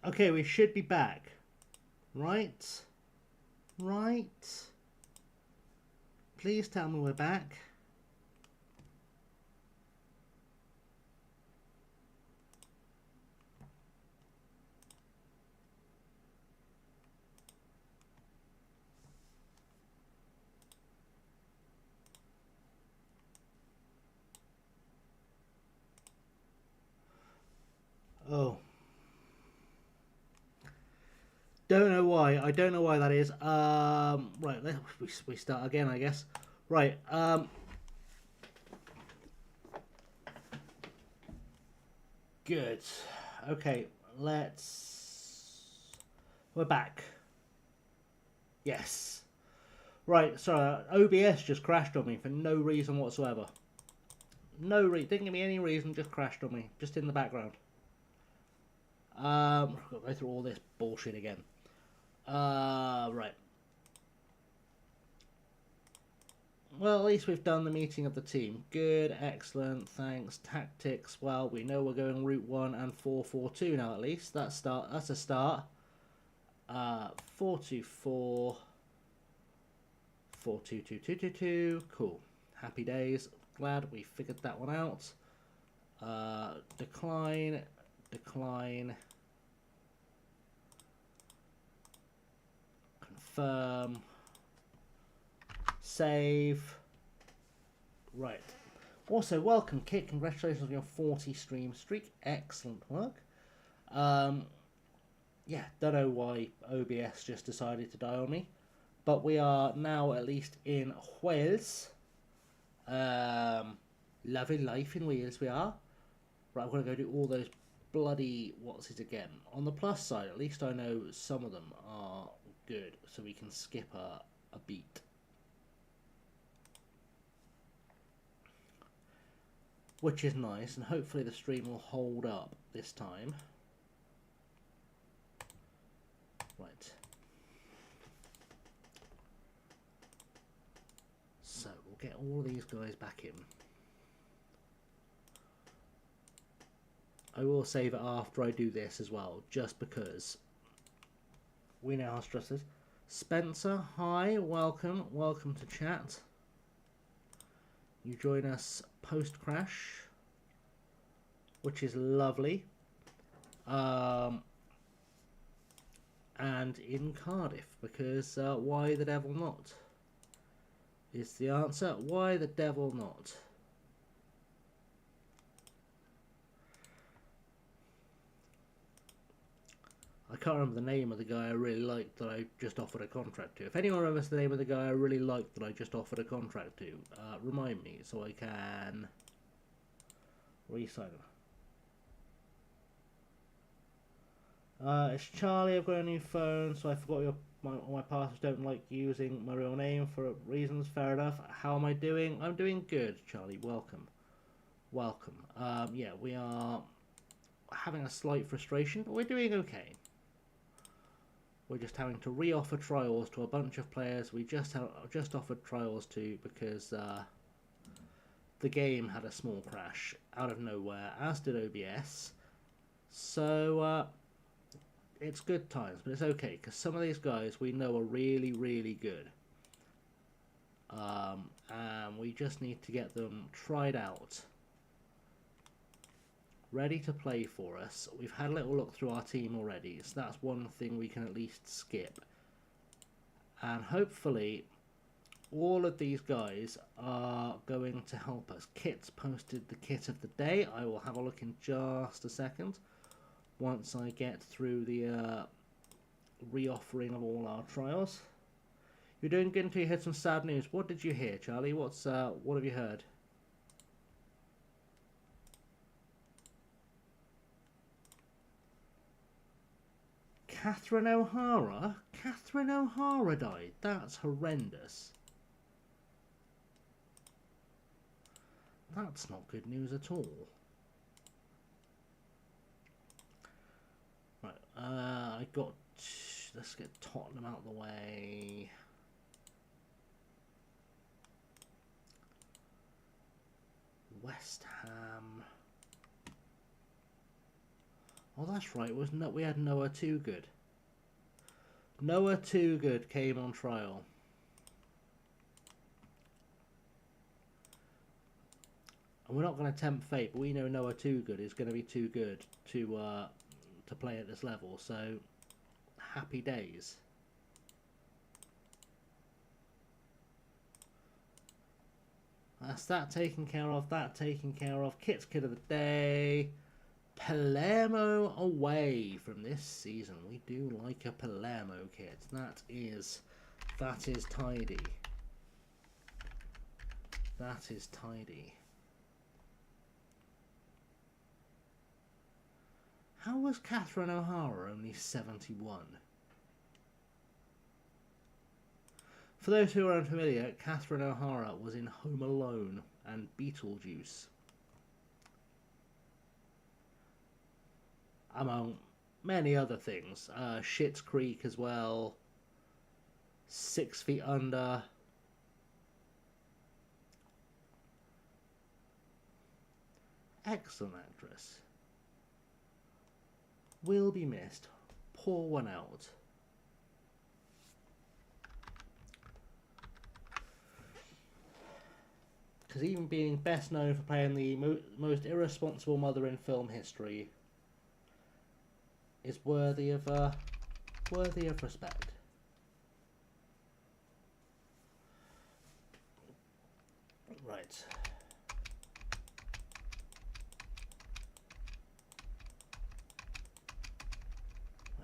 Okay, we should be back. Right? Right? Please tell me we're back. Oh. Don't know why. I don't know why that is. Right, we start again, I guess. Right, good. Okay, we're back. Yes. Right, sorry, OBS just crashed on me for no reason whatsoever. Didn't give me any reason, just crashed on me, just in the background. I've got to go through all this bullshit again. Right. Well, at least we've done the meeting of the team. Good, excellent, thanks. Tactics, well, we know we're going route 1 and 442 now at least. That's a start. 424, 422222. Cool. Happy days. Glad we figured that one out. Decline. Confirm. Save. Right. Also, welcome, Kit. Congratulations on your 40 stream streak. Excellent work. Yeah, don't know why OBS just decided to die on me. But we are now at least in Wales. Loving life in Wales we are. Right, I'm going to go do all those bloody what's it again. On the plus side, at least I know some of them are good. So we can skip a beat. Which is nice, and hopefully the stream will hold up this time. Right. So we'll get all these guys back in. I will save it after I do this as well, just because we know how stressed it is. Spencer, hi, welcome to chat. You join us post-crash, which is lovely. And in Cardiff, because why the devil not? Is the answer. Why the devil not? I can't remember the name of the guy I really liked that I just offered a contract to. If anyone remembers the name of the guy I really liked that I just offered a contract to, remind me so I can re-sign him. It's Charlie. I've got a new phone, so I forgot my passwords. Don't like using my real name for reasons. Fair enough. How am I doing? I'm doing good, Charlie. Welcome. Yeah, we are having a slight frustration, but we're doing okay. We're just having to re-offer trials to a bunch of players we just offered trials to because the game had a small crash out of nowhere, as did OBS. So it's good times, but it's okay because some of these guys we know are really, really good. And we just need to get them tried out, ready to play for us. We've had a little look through our team already, so that's one thing we can at least skip. And hopefully all of these guys are going to help us. Kit's posted the kit of the day. I will have a look in just a second once I get through the re-offering of all our trials. You're doing good until you heard some sad news. What did you hear, Charlie? What have you heard? Catherine O'Hara? Catherine O'Hara died? That's horrendous. That's not good news at all. Right, let's get Tottenham out of the way. West Ham. Oh, that's right. We had Noah Too Good. Noah Too Good came on trial. And we're not going to tempt fate, but we know Noah Too Good is going to be too good to play at this level. So, happy days. That's that taken care of. That taken care of. Kit's kid of the day. Palermo away from this season. We do like a Palermo kit. That is tidy. That is tidy. How was Catherine O'Hara only 71? For those who are unfamiliar, Catherine O'Hara was in Home Alone and Beetlejuice, among many other things. Schitt's Creek as well. 6 Feet Under. Excellent actress. Will be missed. Pour one out. Because even being best known for playing the most irresponsible mother in film history is worthy of respect. Right.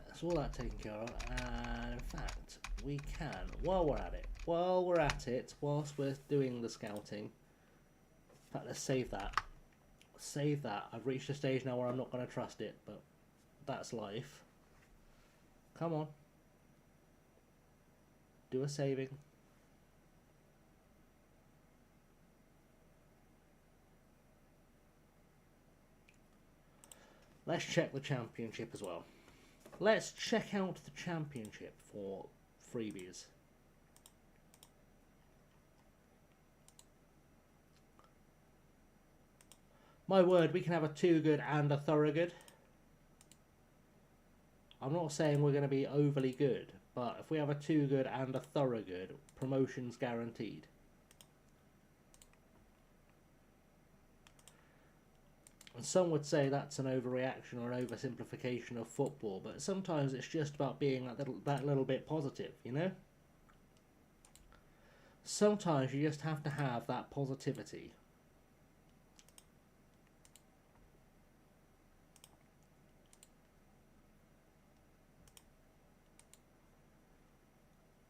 That's all that taken care of, and in fact, we can, while we're at it, whilst we're doing the scouting, in fact, let's save that. Save that. I've reached a stage now where I'm not going to trust it, but that's life. Come on. Do a saving. Let's check the championship as well. Let's check out the championship for freebies. My word, we can have a too good and a thorough good. I'm not saying we're going to be overly good, but if we have a too good and a thorough good, promotion's guaranteed. And some would say that's an overreaction or an oversimplification of football, but sometimes it's just about being that little bit positive, you know? Sometimes you just have to have that positivity.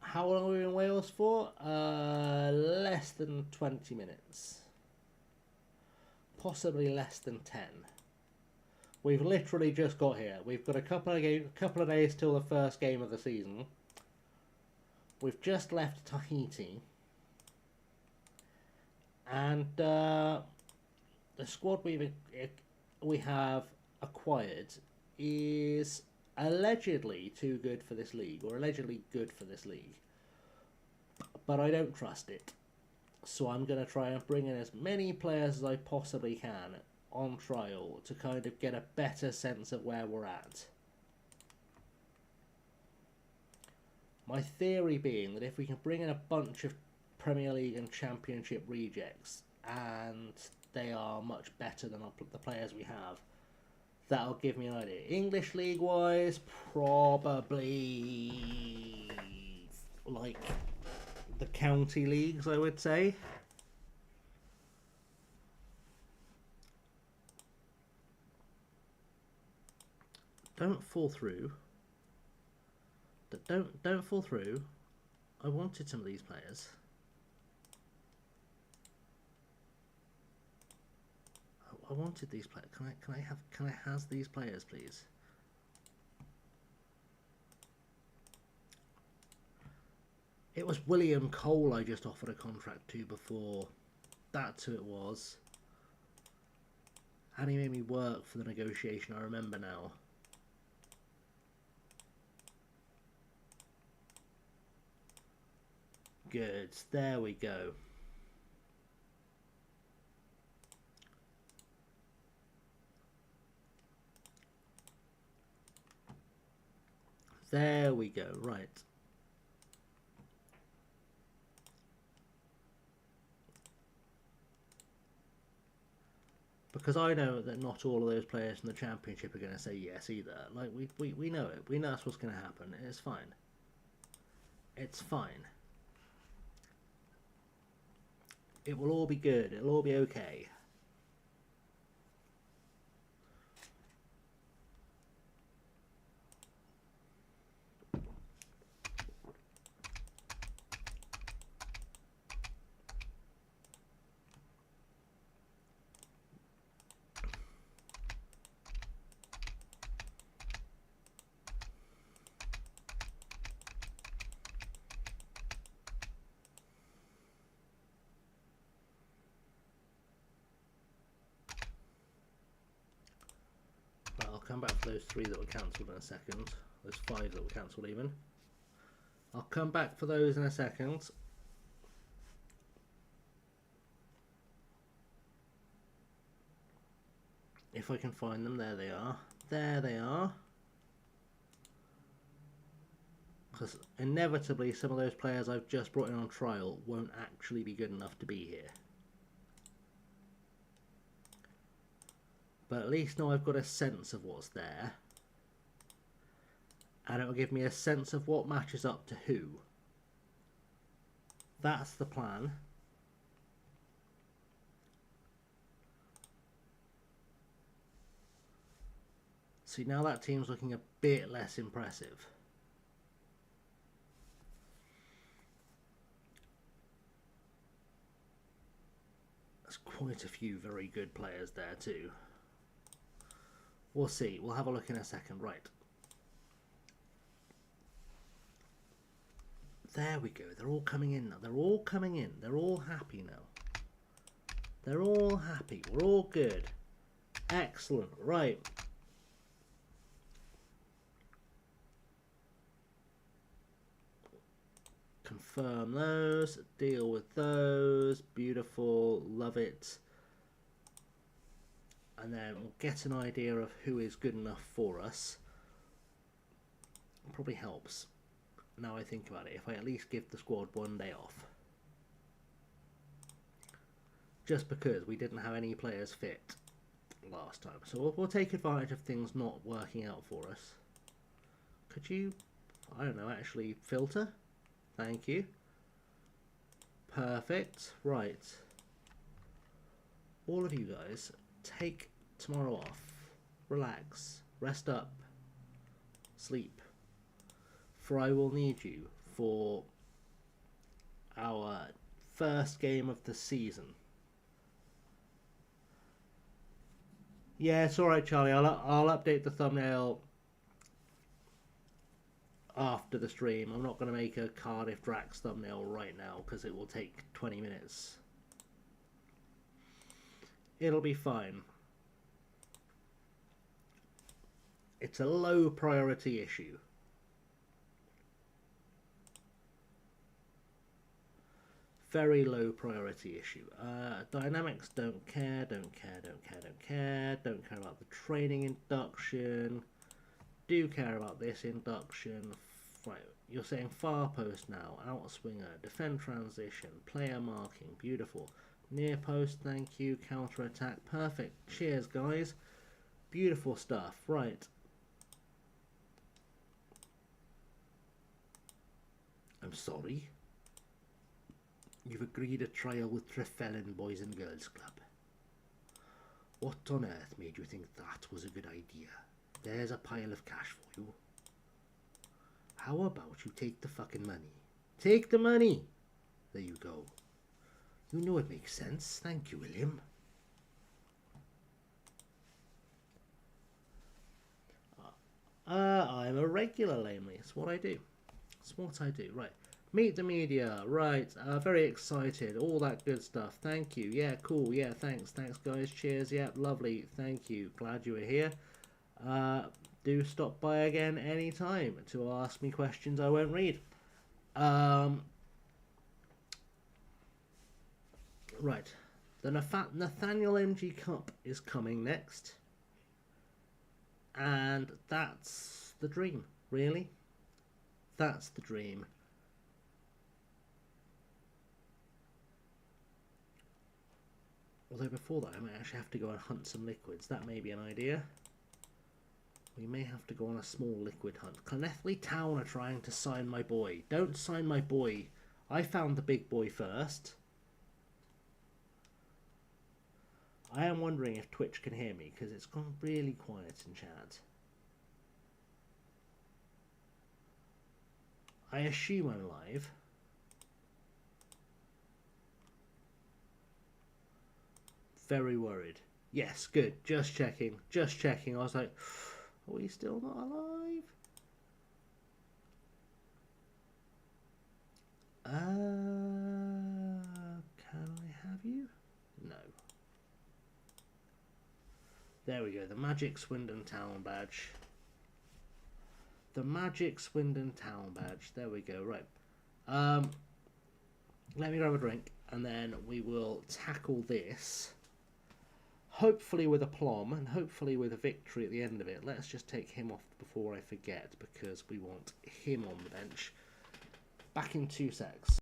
How long are we in Wales for? Less than 20 minutes. Possibly less than 10. We've literally just got here. We've got a couple of days till the first game of the season. We've just left Tahiti. And the squad we have acquired is allegedly too good for this league, or allegedly good for this league. But I don't trust it. So I'm going to try and bring in as many players as I possibly can on trial to kind of get a better sense of where we're at. My theory being that if we can bring in a bunch of Premier League and Championship rejects, and they are much better than the players we have, that'll give me an idea. English League wise, probably like the county leagues, I would say. Don't fall through. Don't fall through. I wanted some of these players. I wanted these players. Can I have these players, please? It was William Cole I just offered a contract to before. That's who it was. And he made me work for the negotiation, I remember now. Good, there we go. There we go, right. Because I know that not all of those players in the Championship are going to say yes either. Like, we know it. We know that's what's going to happen. It's fine. It's fine. It will all be good. It'll all be okay. Come back for those 3 that were cancelled in a second. Those 5 that were cancelled even. I'll come back for those in a second. If I can find them. There they are. There they are. Because inevitably some of those players I've just brought in on trial won't actually be good enough to be here. But at least now I've got a sense of what's there. And it will give me a sense of what matches up to who. That's the plan. See, now that team's looking a bit less impressive. There's quite a few very good players there too. We'll see. We'll have a look in a second. Right. There we go. They're all coming in now. They're all coming in. They're all happy now. They're all happy. We're all good. Excellent. Right. Confirm those. Deal with those. Beautiful. Love it. And then we'll get an idea of who is good enough for us. Probably helps, now I think about it, if I at least give the squad 1 day off. Just because we didn't have any players fit last time. So we'll take advantage of things not working out for us. Could you, I don't know, actually filter? Thank you. Perfect. Right. All of you guys, take tomorrow off, relax, rest up, sleep, for I will need you for our first game of the season. Yeah, it's alright, Charlie, I'll update the thumbnail after the stream. I'm not going to make a Cardiff Dracs thumbnail right now because it will take 20 minutes. It'll be fine. It's a low priority issue. Very low priority issue. Dynamics don't care, don't care, don't care, don't care. Don't care about the training induction. Do care about this induction. Right, you're saying far post now, outswinger, defend transition, player marking, beautiful. Near post, thank you, counter attack, perfect. Cheers, guys. Beautiful stuff. Right. I'm sorry. You've agreed a trial with Trefellin Boys and Girls Club. What on earth made you think that was a good idea? There's a pile of cash for you. How about you take the fucking money? Take the money! There you go. You know it makes sense. Thank you, William. I'm a regular, lamely. It's what I do. It's what I do. Right. Meet the media. Right. Very excited. All that good stuff. Thank you. Yeah, cool. Yeah, thanks. Thanks, guys. Cheers. Yeah, lovely. Thank you. Glad you were here. Do stop by again anytime to ask me questions I won't read. Right. The Nathaniel MG Cup is coming next. And that's the dream, really. That's the dream. Although before that I might actually have to go and hunt some liquids. That may be an idea. We may have to go on a small liquid hunt. Clonethley Town are trying to sign my boy. Don't sign my boy. I found the big boy first. I am wondering if Twitch can hear me, because it's gone really quiet in chat. I assume I'm live. Very worried. Yes, good. Just checking. Just checking. I was like, are we still not alive? Can I have you? No. There we go. The Magic Swindon Town badge. The Magic Swindon Town badge. There we go. Right. Let me grab a drink, and then we will tackle this. Hopefully with aplomb, and hopefully with a victory at the end of it. Let's just take him off before I forget, because we want him on the bench. Back in 2 secs.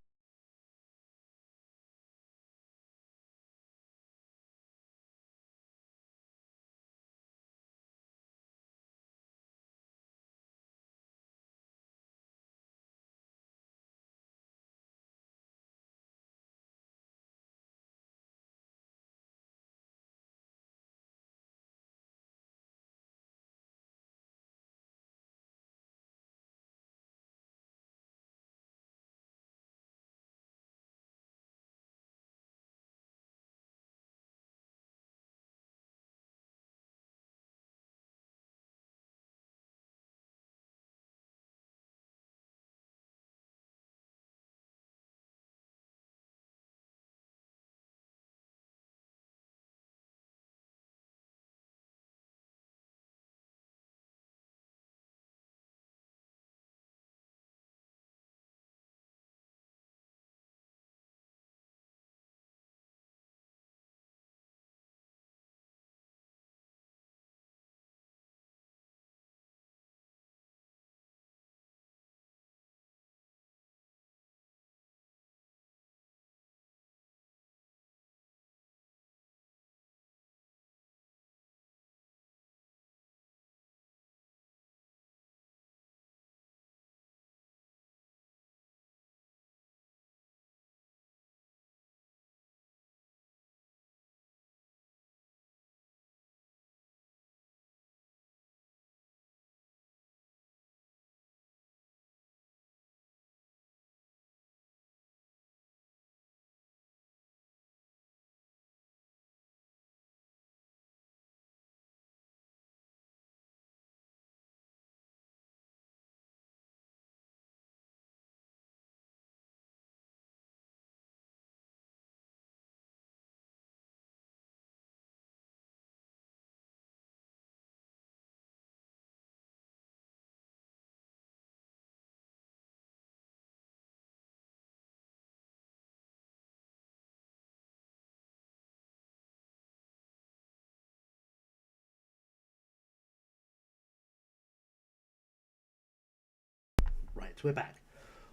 Right, so we're back.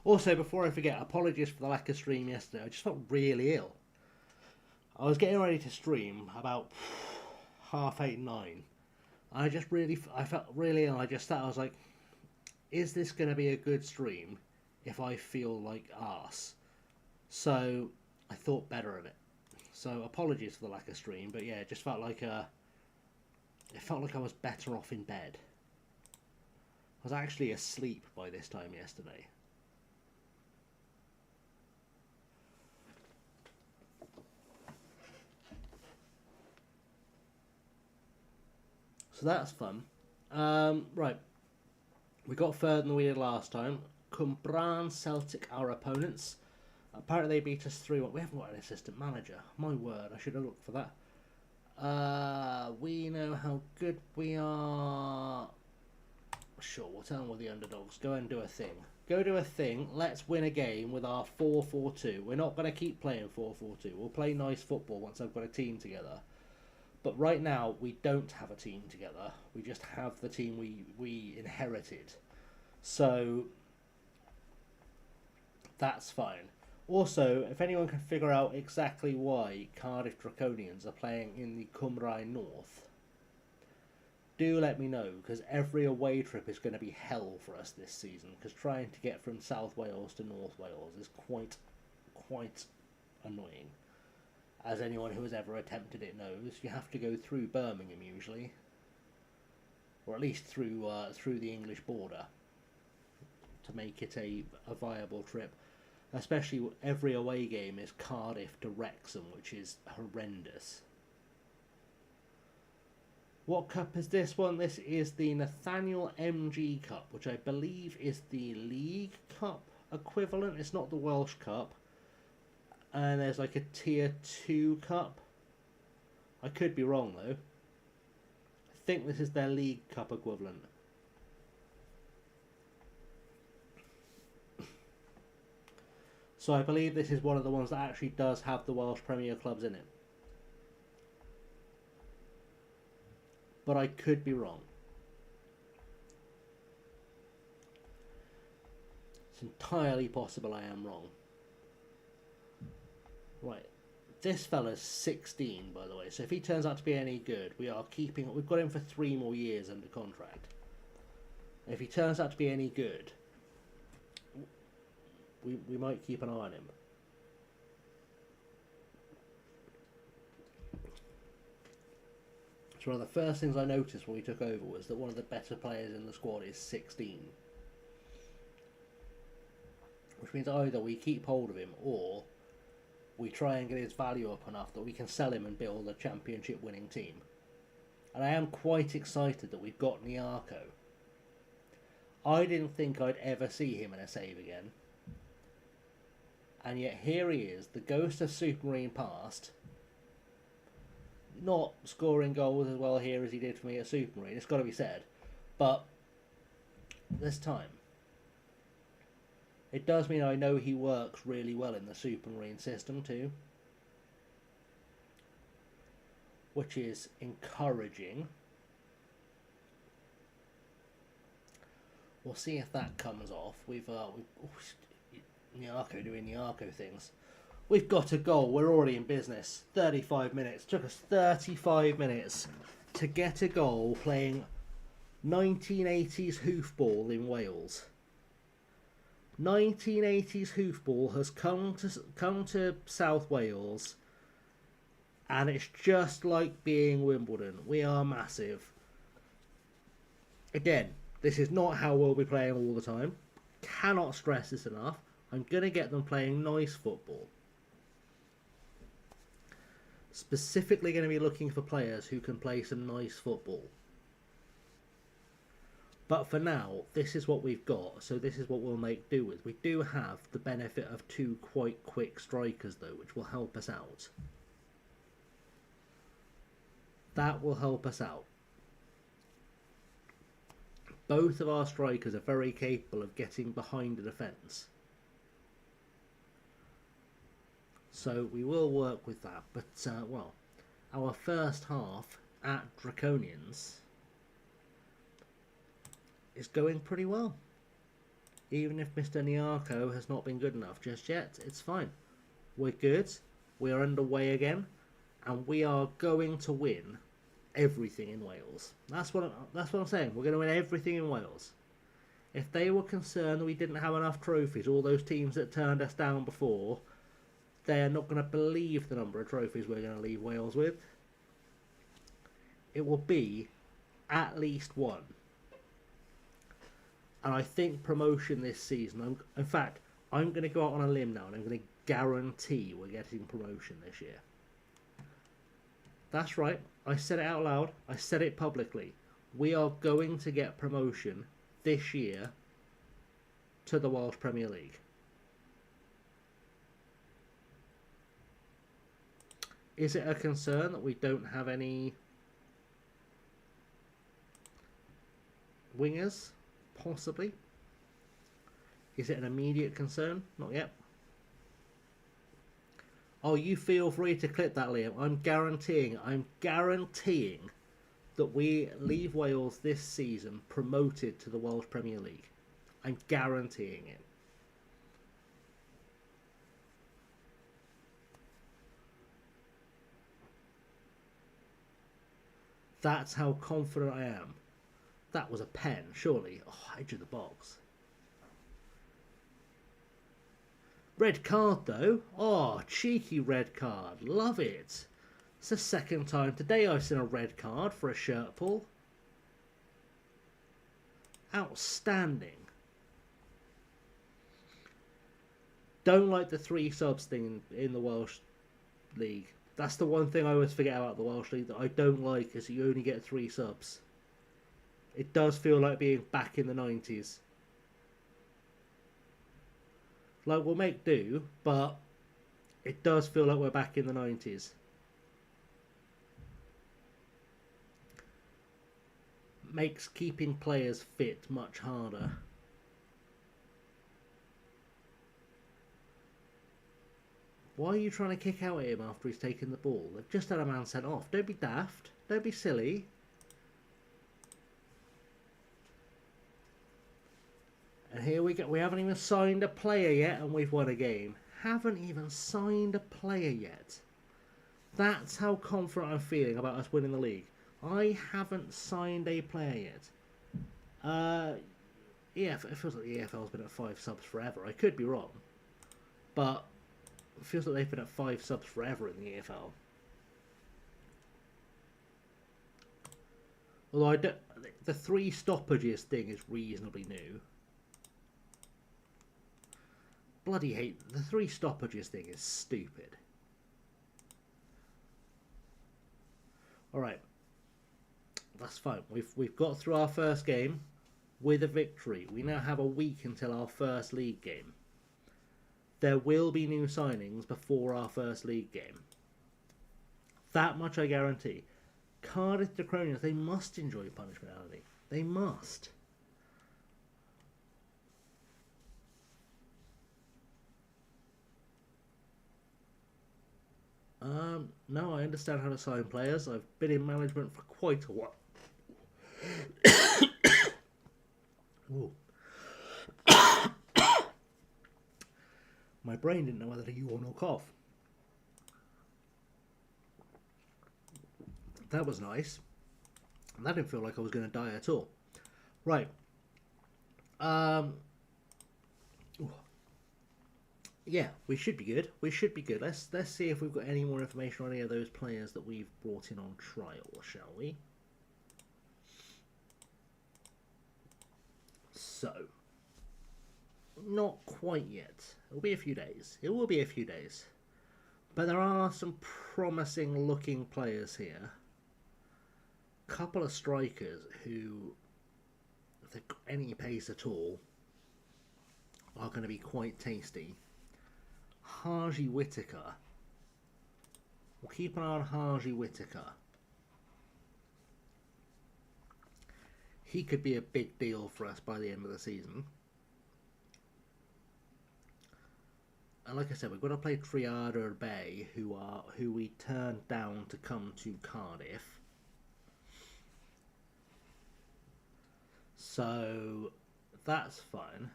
Also, before I forget, apologies for the lack of stream yesterday. I just felt really ill. I was getting ready to stream about 8:30, 9. I felt really ill. I was like, is this going to be a good stream if I feel like arse? So I thought better of it. So apologies for the lack of stream, but yeah, it just felt like it felt like I was better off in bed. I was actually asleep by this time yesterday. So that's fun. Right. We got further than we did last time. Cwmbran Celtic, our opponents. Apparently they beat us 3-1. We haven't got an assistant manager. My word, I should have looked for that. We know how good we are. Sure, we'll tell them we're the underdogs. Go and do a thing. Go do a thing. Let's win a game with our 4-4-2. We're not going to keep playing 4-4-2. We'll play nice football once I've got a team together. But right now, we don't have a team together. We just have the team we inherited. So That's fine. Also, if anyone can figure out exactly why Cardiff Draconians are playing in the Cymru North, do let me know, because every away trip is going to be hell for us this season, because trying to get from South Wales to North Wales is quite annoying. As anyone who has ever attempted it knows, you have to go through Birmingham usually, or at least through the English border, to make it a viable trip. Especially every away game is Cardiff to Wrexham, which is horrendous. What cup is this one? This is the Nathaniel MG Cup, which I believe is the League Cup equivalent. It's not the Welsh Cup. And there's like a Tier 2 Cup. I could be wrong though. I think this is their League Cup equivalent. So I believe this is one of the ones that actually does have the Welsh Premier clubs in it. But I could be wrong. It's entirely possible I am wrong. Right. This fella's 16, by the way. So if he turns out to be any good, we've got him for 3 more years under contract. If he turns out to be any good, we might keep an eye on him. So one of the first things I noticed when we took over was that one of the better players in the squad is 16. Which means either we keep hold of him or we try and get his value up enough that we can sell him and build a championship winning team. And I am quite excited that we've got Nyarko. I didn't think I'd ever see him in a save again. And yet here he is, the ghost of Supermarine past, not scoring goals as well here as he did for me at Supermarine, it's got to be said, but this time it does mean I know he works really well in the Supermarine system too, which is encouraging. We'll see if that comes off. We've Nyarko doing Nyarko things. We've got a goal. We're already in business. 35 minutes. Took us 35 minutes to get a goal playing 1980s hoofball in Wales. 1980s hoofball has come to South Wales, and it's just like being Wimbledon. We are massive. Again, this is not how we'll be playing all the time. Cannot stress this enough. I'm going to get them playing nice football. Specifically going to be looking for players who can play some nice football. But for now, this is what we've got, so this is what we'll make do with. We do have the benefit of 2 quite quick strikers though, which will help us out. That will help us out. Both of our strikers are very capable of getting behind the defence. So we will work with that. But, well, our first half at Draconians is going pretty well. Even if Mr. Nyarko has not been good enough just yet, it's fine. We're good. We are underway again. And we are going to win everything in Wales. That's what I'm saying. We're going to win everything in Wales. If they were concerned that we didn't have enough trophies, all those teams that turned us down before, they're not going to believe the number of trophies we're going to leave Wales with. It will be at least 1. And I think promotion this season, in fact, I'm going to go out on a limb now and I'm going to guarantee we're getting promotion this year. That's right. I said it out loud. I said it publicly. We are going to get promotion this year to the Welsh Premier League. Is it a concern that we don't have any wingers? Possibly. Is it an immediate concern? Not yet. Oh, you feel free to clip that, Liam. I'm guaranteeing that we leave Wales this season promoted to the Welsh Premier League. I'm guaranteeing it. That's how confident I am. That was a pen, surely. Oh, edge of the box. Red card, though. Oh, cheeky red card. Love it. It's the second time today I've seen a red card for a shirt pull. Outstanding. Don't like the 3 subs thing in the Welsh League. That's the one thing I always forget about the Welsh League that I don't like, is that you only get 3 subs. It does feel like being back in the 90s. Like, we'll make do, but it does feel like we're back in the 90s. Makes keeping players fit much harder. Why are you trying to kick out at him after he's taken the ball? They've just had a man sent off. Don't be daft. Don't be silly. And here we go. We haven't even signed a player yet, and we've won a game. Haven't even signed a player yet. That's how confident I'm feeling about us winning the league. I haven't signed a player yet. Yeah, it feels like the EFL's been at 5 subs forever. I could be wrong, but it feels like they've been at 5 subs forever in the EFL. Although the 3 stoppages thing is reasonably new. Bloody hate the 3 stoppages thing is stupid. All right, that's fine. We've got through our first game with a victory. We now have a week until our first league game. There will be new signings before our first league game. That much I guarantee. Cardiff Draconians, they must enjoy punishment, Andy. They must. No, I understand how to sign players. I've been in management for quite a while. Ooh. My brain didn't know whether to yawn or cough. That was nice. That didn't feel like I was going to die at all. Right. Yeah, we should be good. We should be good. Let's see if we've got any more information on any of those players that we've brought in on trial, shall we? So, not quite yet. It'll be a few days. It will be a few days. But there are some promising looking players here. Couple of strikers who, if they've got any pace at all, are going to be quite tasty. Harji Whittaker. We'll keep an eye on Harji Whittaker. He could be a big deal for us by the end of the season. And like I said, we've got to play Triada Bay, who we turned down to come to Cardiff. So that's fun.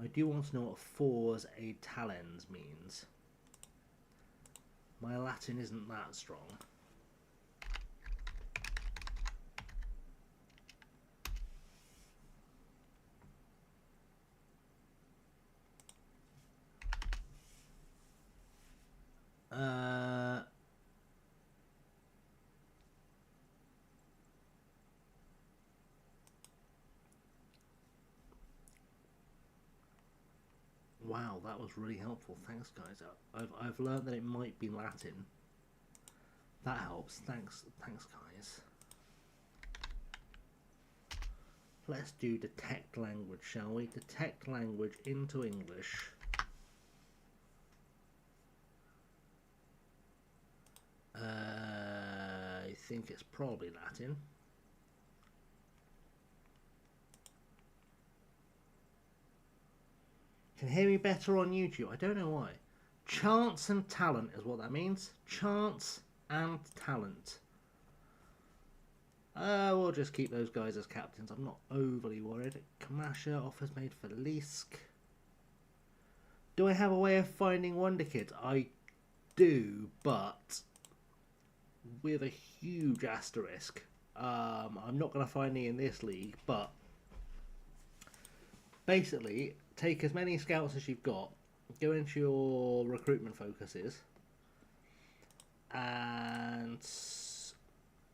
I do want to know what Fours a Talens means. My Latin isn't that strong. Wow, that was really helpful. Thanks, guys. I've learned that it might be Latin. That helps. Thanks, guys. Let's do detect language, shall we? Detect language into English. I think it's probably Latin. Can hear me better on YouTube. I don't know why. Chance and talent is what that means. Chance and talent. We'll just keep those guys as captains. I'm not overly worried. Kamasha offers made for Lisk. Do I have a way of finding Wonder Kids? I do, but with a huge asterisk. I'm not going to find any in this league, but basically, take as many scouts as you've got, go into your recruitment focuses, and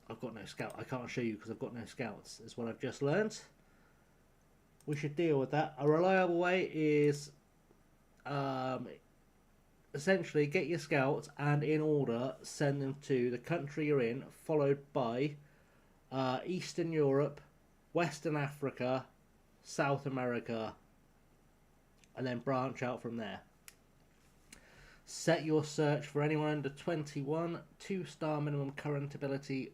I've got no scout. I can't show you because I've got no scouts, is what I've just learned. We should deal with that. A reliable way is essentially get your scouts and in order send them to the country you're in, followed by Eastern Europe, Western Africa, South America, and then branch out from there. Set your search for anyone under 21, 2-star minimum current ability,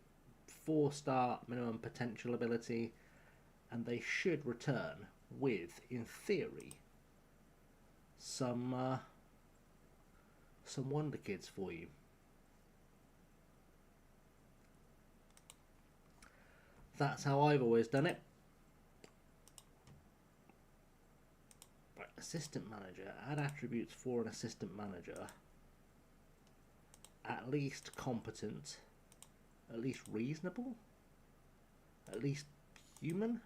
4-star minimum potential ability, and they should return with, in theory, some wonder kids for you. That's how I've always done it. Right, assistant manager. Add attributes for an assistant manager. At least competent. At least reasonable. At least human.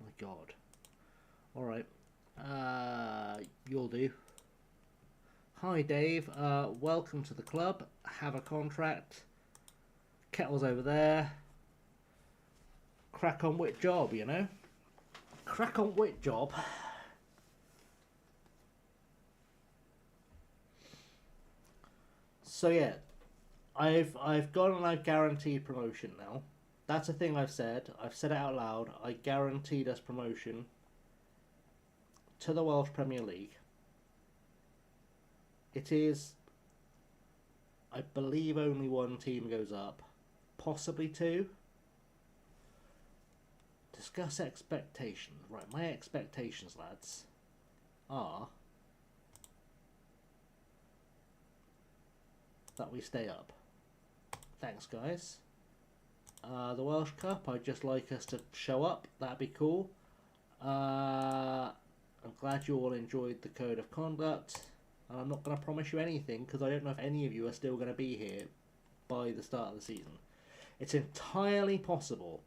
My God. Alright. You'll do. Hi Dave, welcome to the club. Have a contract. Kettle's over there. Crack on with job, you know. Crack on with job. So yeah, I've gone and I've guaranteed promotion now. That's a thing I've said. I've said it out loud. I guaranteed us promotion to the Welsh Premier League. It is, I believe, only one team goes up, possibly two. Discuss expectations. Right, my expectations, lads, are that we stay up. Thanks, guys. The Welsh Cup, I'd just like us to show up. That'd be cool. I'm glad you all enjoyed the code of conduct. And I'm not going to promise you anything because I don't know if any of you are still going to be here by the start of the season. It's entirely possible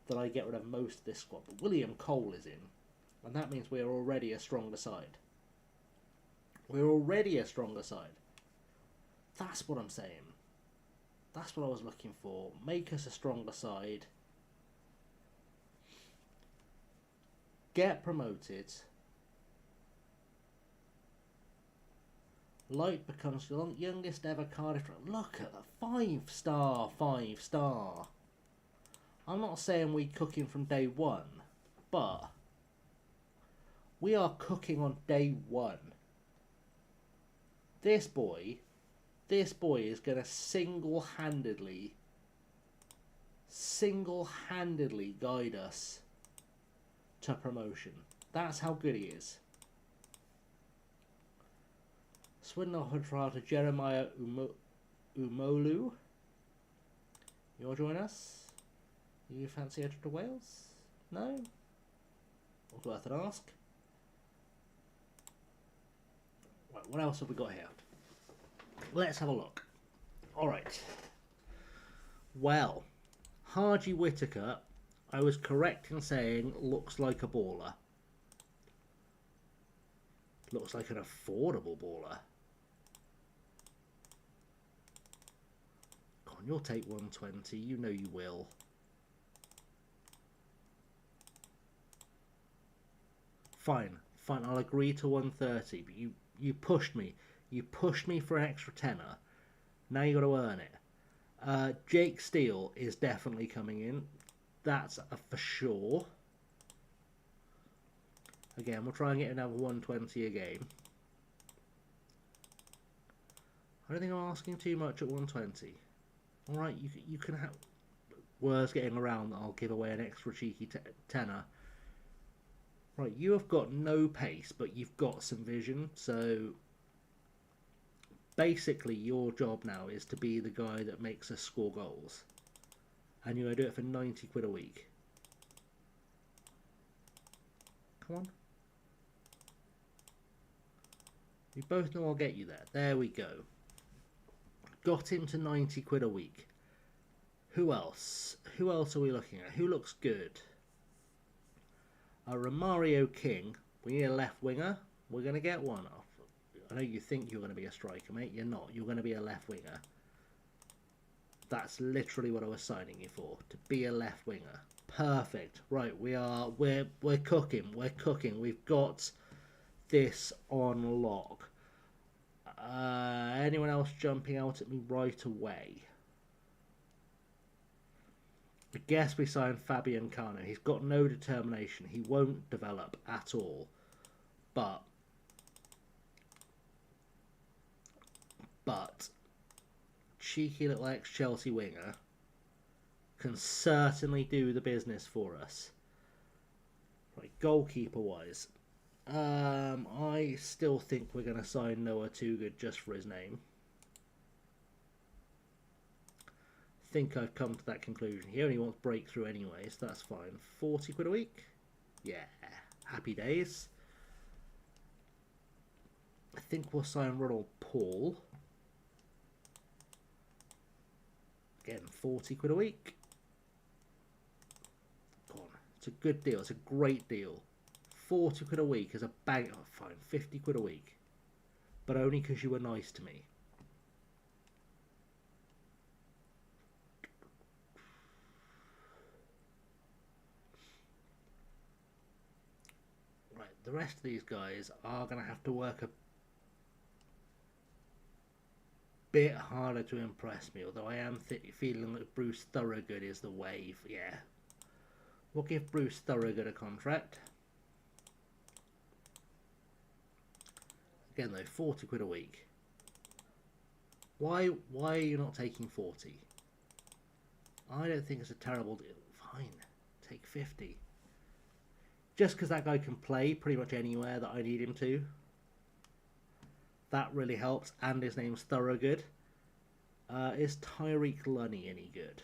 that I get rid of most of this squad. But William Cole is in, and that means we are already a stronger side. We're already a stronger side. That's what I'm saying. That's what I was looking for. Make us a stronger side. Get promoted. Light becomes the youngest ever Cardiff. Look at the 5-star, 5-star. I'm not saying we cooking from day one, but we are cooking on day one. This boy is going to single-handedly guide us to promotion. That's how good he is. Swindon trial to Jeremiah Umolu. You want to join us? You fancy a trip to Wales? No? It's worth an ask. Right, what else have we got here? Let's have a look. Alright. Well, Harji Whittaker, I was correct in saying looks like a baller. Looks like an affordable baller. Come on, you'll take 120. You know you will. Fine, I'll agree to 130, but you pushed me. You pushed me for an extra tenner. Now you got to earn it. Jake Steele is definitely coming in. That's for sure. Again, we'll try and get another 120 a game. I don't think I'm asking too much at 120. Alright, you can have... Words getting around that I'll give away an extra cheeky tenner. Right, you have got no pace, but you've got some vision, so... Basically, your job now is to be the guy that makes us score goals. And you're going to do it for 90 quid a week. Come on. We both know I'll get you there. There we go. Got him to 90 quid a week. Who else? Who else are we looking at? Who looks good? A Romario King. We need a left winger. We're going to get one off. I know you think you're going to be a striker, mate. You're not. You're going to be a left winger. That's literally what I was signing you for. To be a left winger. Perfect. Right, we're cooking. We're cooking. We've got this on lock. Anyone else jumping out at me right away? I guess we signed Fabian Cano. He's got no determination. He won't develop at all. But cheeky little ex-Chelsea winger can certainly do the business for us. Right, goalkeeper-wise, I still think we're going to sign Noah Toogood just for his name. I think I've come to that conclusion. He only wants breakthrough anyway, so that's fine. 40 quid a week? Yeah, happy days. I think we'll sign Ronald Paul. Again, 40 quid a week. Go on. It's a good deal. It's a great deal. 40 quid a week is a bang. Oh, fine. 50 quid a week. But only because you were nice to me. Right. The rest of these guys are going to have to work a bit harder to impress me, although I am feeling that Bruce Thorogood is the wave. Yeah, we'll give Bruce Thorogood a contract. Again though, 40 quid a week. Why are you not taking 40? I don't think it's a terrible deal. Fine, take 50. Just because that guy can play pretty much anywhere that I need him to. That really helps, and his name's Thorogood. Is Tyreek Lunny any good?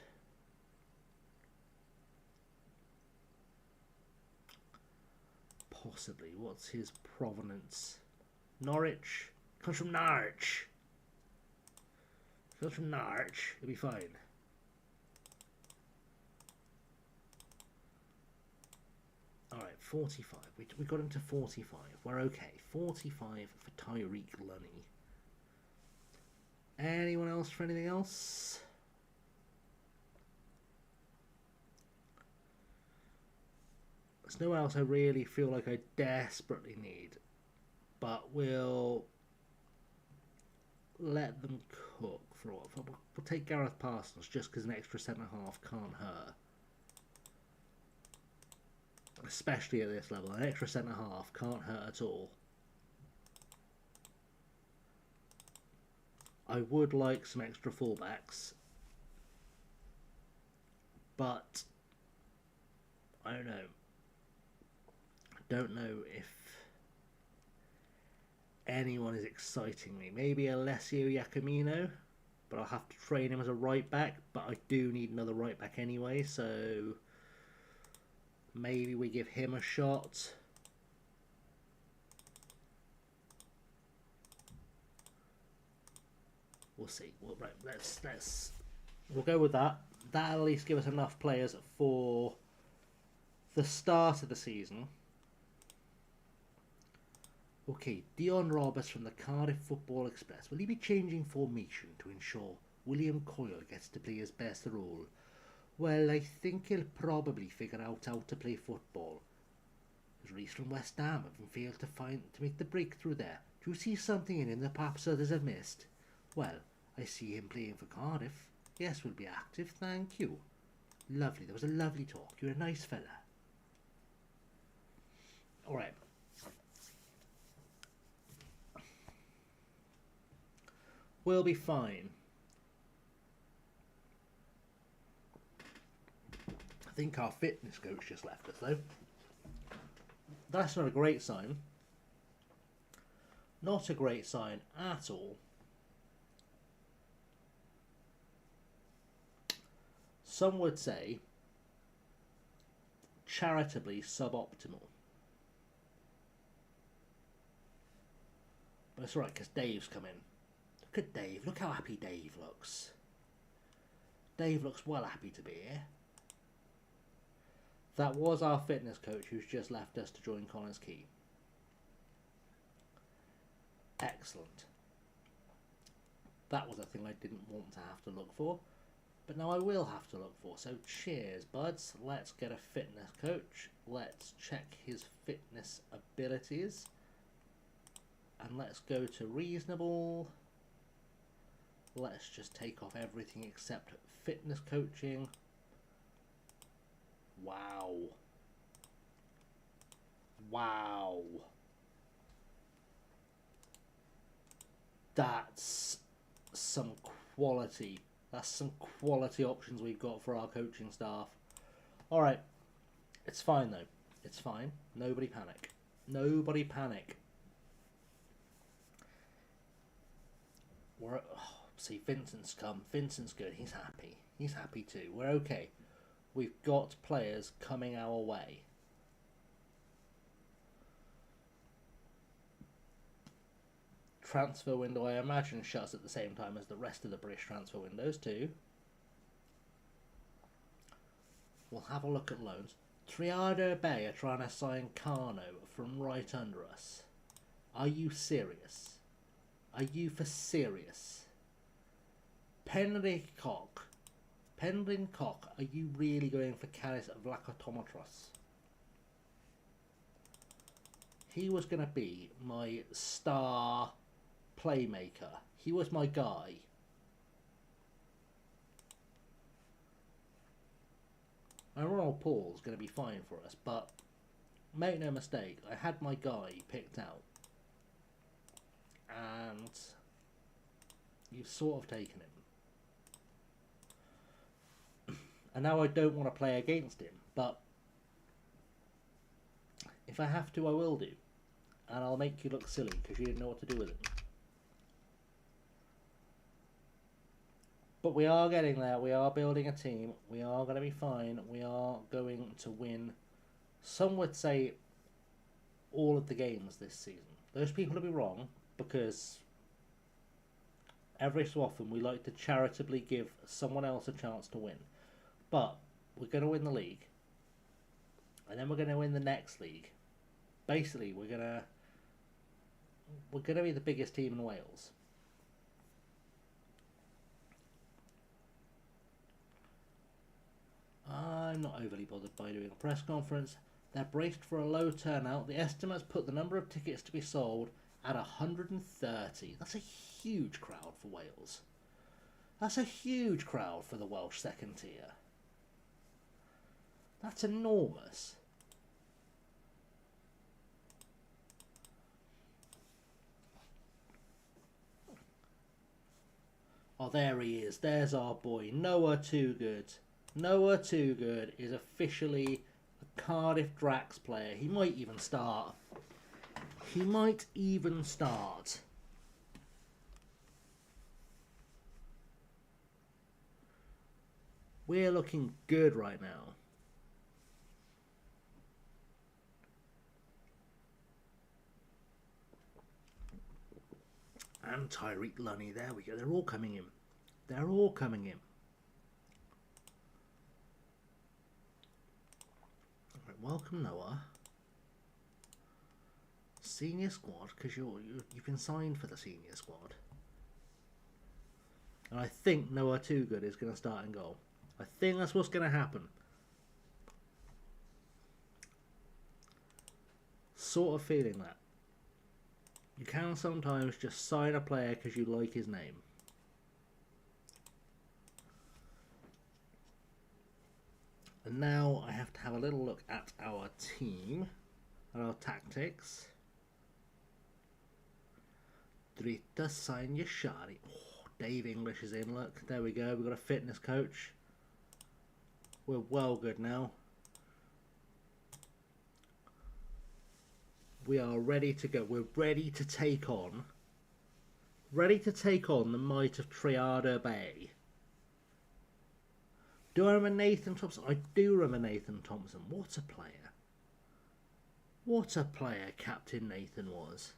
Possibly. What's his provenance? Norwich? Comes from Norwich. Comes from Norwich. It'll be fine. Alright, 45. We got him to 45. We're okay. 45 for Tyreek Lunny. Anyone else for anything else? There's no one else I really feel like I desperately need. But we'll let them cook for a while. We'll take Gareth Parsons just because an extra centre-half can't hurt. Especially at this level. An extra centre-half can't hurt at all. I would like some extra fullbacks. But I don't know. I don't know if anyone is exciting me. Maybe Alessio Giacomino, but I'll have to train him as a right back. But I do need another right back anyway, so maybe we give him a shot. We'll see. Right, we'll go with that. That'll at least give us enough players for the start of the season. Okay, Dion Roberts from the Cardiff Football Express. Will he be changing formation to ensure William Coyle gets to play his best role? Well, I think he'll probably figure out how to play football. His release from West Ham haven't failed to make the breakthrough there. Do you see something in him that perhaps others have missed? Well, I see him playing for Cardiff. Yes, we'll be active, thank you. Lovely, there was a lovely talk. You're a nice fella. Alright. We'll be fine. I think our fitness coach just left us though. That's not a great sign. Not a great sign at all. Some would say charitably suboptimal. But it's alright, because Dave's come in. Look at Dave. Look how happy Dave looks. Dave looks well happy to be here. That was our fitness coach who's just left us to join Connors Key. Excellent. That was a thing I didn't want to have to look for, but now I will have to look for. So cheers, buds. Let's get a fitness coach. Let's check his fitness abilities. And let's go to reasonable. Let's just take off everything except fitness coaching. Wow. Wow. That's some quality. That's some quality options we've got for our coaching staff. Alright. It's fine though. It's fine. Nobody panic. Nobody panic. See, Vincent's come. Vincent's good. He's happy. He's happy too. We're okay. We've got players coming our way. Transfer window, I imagine, shuts at the same time as the rest of the British transfer windows too. We'll have a look at loans. Triado Bay are trying to sign Carno from right under us. Are you serious? Are you for serious? Pending Cock, are you really going for Caris Vlachotomatros? He was going to be my star playmaker. He was my guy. And Ronald Paul's going to be fine for us, but make no mistake, I had my guy picked out. And you've sort of taken him. And now I don't want to play against him, but if I have to, I will do. And I'll make you look silly because you didn't know what to do with him. But we are getting there. We are building a team. We are going to be fine. We are going to win, some would say, all of the games this season. Those people will be wrong, because every so often we like to charitably give someone else a chance to win. But we're going to win the league, and then we're going to win the next league. Basically, we're going to be the biggest team in Wales. I'm not overly bothered by doing a press conference. They're braced for a low turnout. The estimates put the number of tickets to be sold at 130. That's a huge crowd for Wales. That's a huge crowd for the Welsh second tier. That's enormous. Oh, there he is. There's our boy. Noah Toogood. Noah Toogood is officially a Cardiff Dracs player. He might even start. He might even start. We're looking good right now. And Tyreek Lunny, there we go. They're all coming in. They're all coming in. Right, welcome, Noah. Senior squad, because you've been signed for the senior squad. And I think Noah Toogood is going to start in goal. I think that's what's going to happen. Sort of feeling that. You can sometimes just sign a player because you like his name. And now I have to have a little look at our team and our tactics. Dritta sign Yashari. Oh, Dave English is in, look. There we go, we've got a fitness coach. We're well good now. We are ready to go. We're ready to take on. Ready to take on the might of Triado Bay. Do I remember Nathan Thompson? I do remember Nathan Thompson. What a player. What a player Captain Nathan was.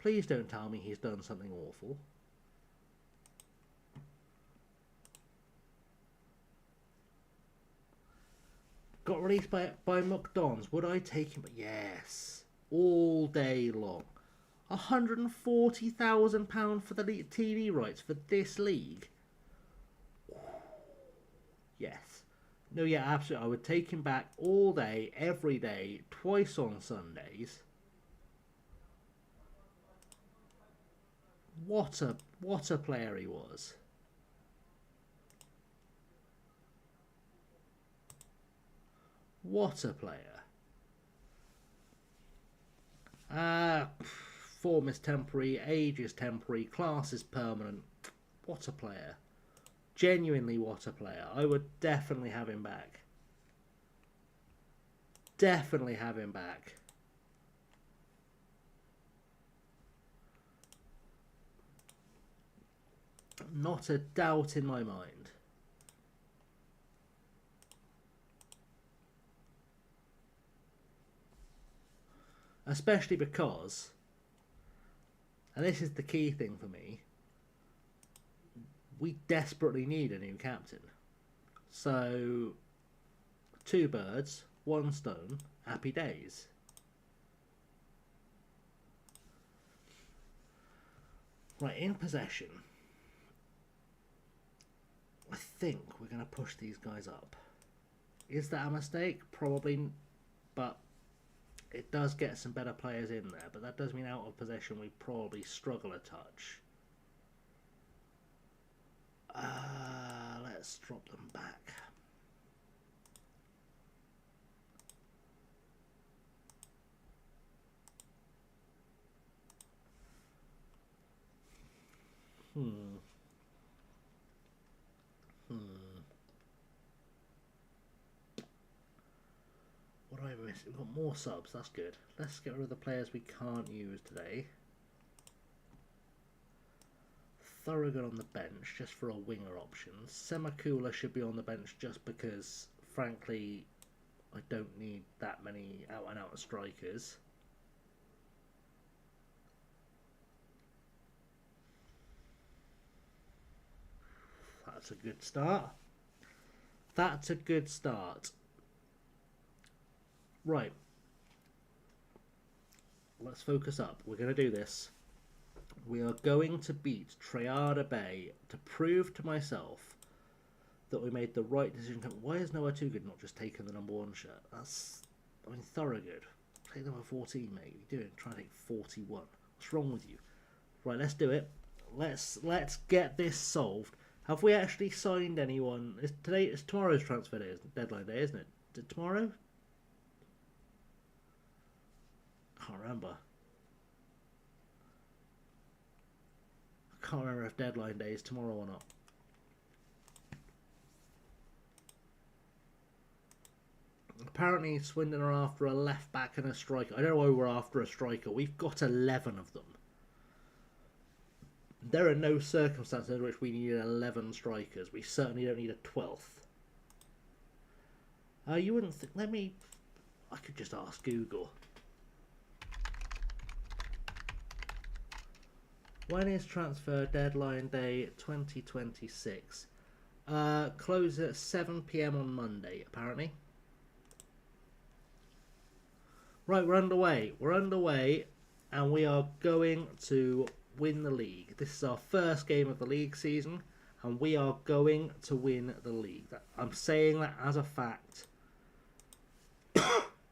Please don't tell me he's done something awful. Got released by McDonald's. Would I take him? Yes. All day long. £140,000 for the TV rights for this league. Yes. No, yeah, absolutely. I would take him back all day, every day, twice on Sundays. What a player he was. What a player. Form is temporary, age is temporary, class is permanent. What a player. Genuinely what a player. I would definitely have him back. Definitely have him back. Not a doubt in my mind. Especially because, and this is the key thing for me, we desperately need a new captain. So, 2 birds, 1 stone, happy days. Right, in possession, I think we're going to push these guys up. Is that a mistake? Probably, but it does get some better players in there. But that does mean out of possession we probably struggle a touch. Let's drop them back. What do I miss? We've got more subs, that's good. Let's get rid of the players we can't use today. Thorogood on the bench, just for a winger option. Semakula should be on the bench just because, frankly, I don't need that many out-and-out strikers. That's a good start. That's a good start. Right. Let's focus up. We're going to do this. We are going to beat Triada Bay to prove to myself that we made the right decision. Why is Noah Too Good not just taking the #1 shirt? That's, I mean, Thorogood. Take number 14, mate. What are you doing? Trying to take 41. What's wrong with you? Right, let's do it. Let's get this solved. Have we actually signed anyone? It's tomorrow's transfer day, deadline day, isn't it? Is it tomorrow? Can't remember. I can't remember if deadline day is tomorrow or not. Apparently Swindon are after a left back and a striker. I don't know why we're after a striker. We've got 11 of them. There are no circumstances in which we need 11 strikers. We certainly don't need a 12th. You wouldn't think... I could just ask Google. When is transfer deadline day 2026? Close at 7 PM on Monday, apparently. Right, we're underway. We're underway, and we are going to win the league. This is our first game of the league season, and we are going to win the league. I'm saying that as a fact.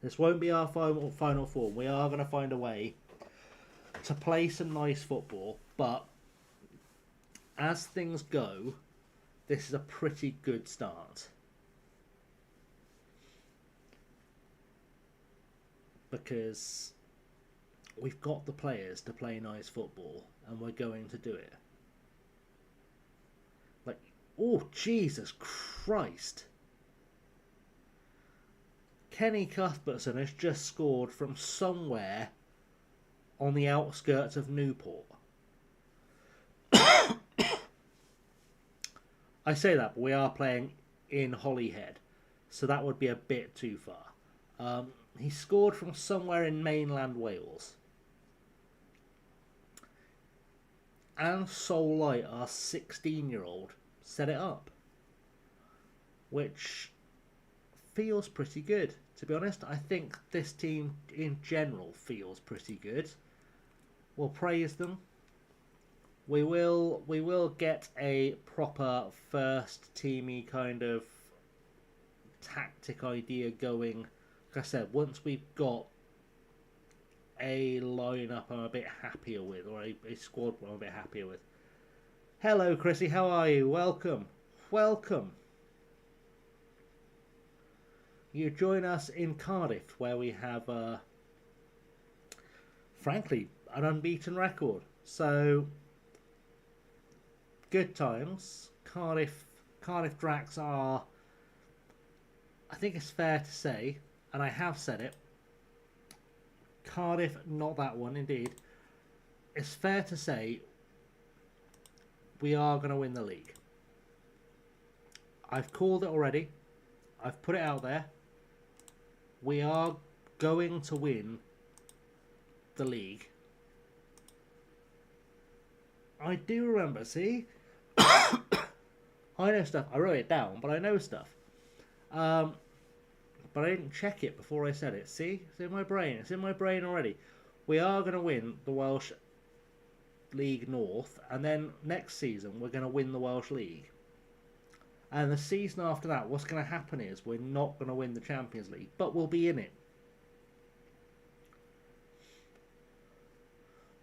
This won't be our final form. We are going to find a way to play some nice football, but as things go, this is a pretty good start. Because we've got the players to play nice football, and we're going to do it. Like, oh, Jesus Christ. Kenny Cuthbertson has just scored from somewhere on the outskirts of Newport. I say that, but we are playing in Holyhead, so that would be a bit too far. He scored from somewhere in mainland Wales. and Soul Light, our 16-year-old, set it up. Which feels pretty good, to be honest. I think this team in general feels pretty good. We'll praise them. We will get a proper first teamy kind of tactic idea going. Like I said, once we've got a lineup I'm a bit happier with, or a squad I'm a bit happier with. Hello, Chrissy. How are you? Welcome. Welcome. You join us in Cardiff, where we have, frankly, an unbeaten record. So, good times. Cardiff Dracs are, I think it's fair to say, and I have said it, Cardiff, not that one, indeed. It's fair to say we are going to win the league. I've called it already. I've put it out there. We are going to win the league. I do remember, see? I know stuff. I wrote it down, but I know stuff. But I didn't check it before I said it. See? It's in my brain. It's in my brain already. We are going to win the Welsh League North, and then next season we're going to win the Welsh League. And the season after that, what's going to happen is we're not going to win the Champions League, but we'll be in it.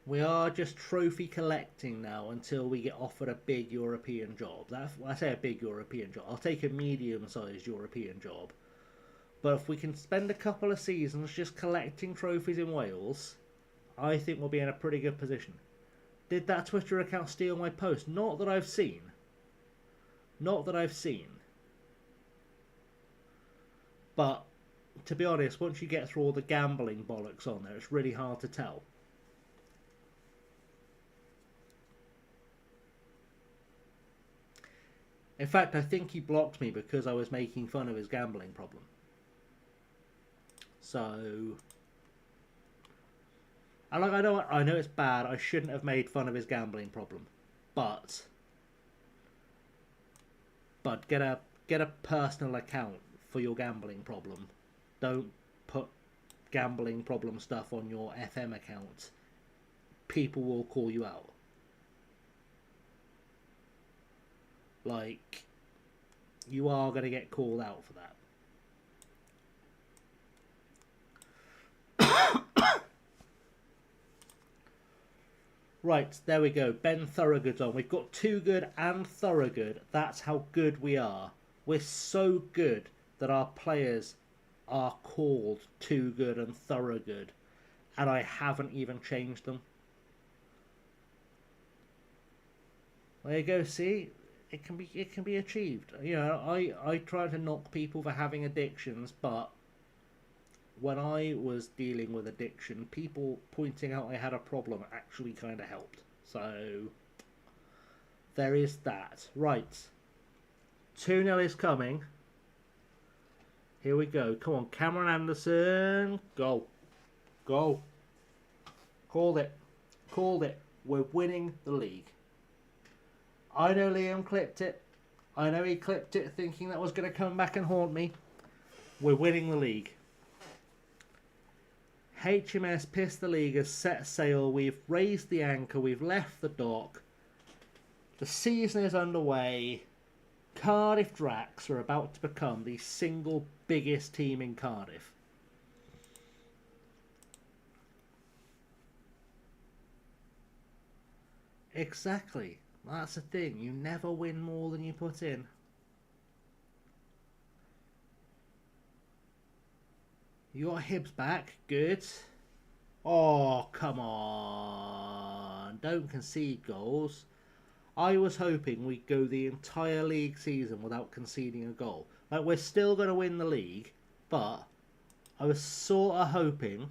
We are just trophy collecting now until we get offered a big European job. I say a big European job. I'll take a medium-sized European job. But if we can spend a couple of seasons just collecting trophies in Wales, I think we'll be in a pretty good position. Did that Twitter account steal my post? Not that I've seen. Not that I've seen. But, to be honest, once you get through all the gambling bollocks on there, it's really hard to tell. In fact, I think he blocked me because I was making fun of his gambling problem. So, and like I know it's bad. I shouldn't have made fun of his gambling problem, but get a personal account for your gambling problem. Don't put gambling problem stuff on your FM account. People will call you out. Like, you are going to get called out for that. Right, there we go. Ben Thorogood's on. We've got Too Good and Thorogood. That's how good we are. We're so good that our players are called Too Good and Thorogood. And I haven't even changed them. There you go, see? It can be achieved. You know, I try to knock people for having addictions, but when I was dealing with addiction, people pointing out I had a problem actually kind of helped. So, there is that. Right. 2-0 is coming. Here we go. Come on, Cameron Anderson. Go. Go. Called it. Called it. We're winning the league. I know Liam clipped it. I know he clipped it thinking that was going to come back and haunt me. We're winning the league. HMS Pistol League has set sail. We've raised the anchor. We've left the dock. The season is underway. Cardiff Dracs are about to become the single biggest team in Cardiff. Exactly. That's the thing. You never win more than you put in. You got Hibs back. Good. Oh, come on. Don't concede goals. I was hoping we'd go the entire league season without conceding a goal. Like, we're still going to win the league, but I was sort of hoping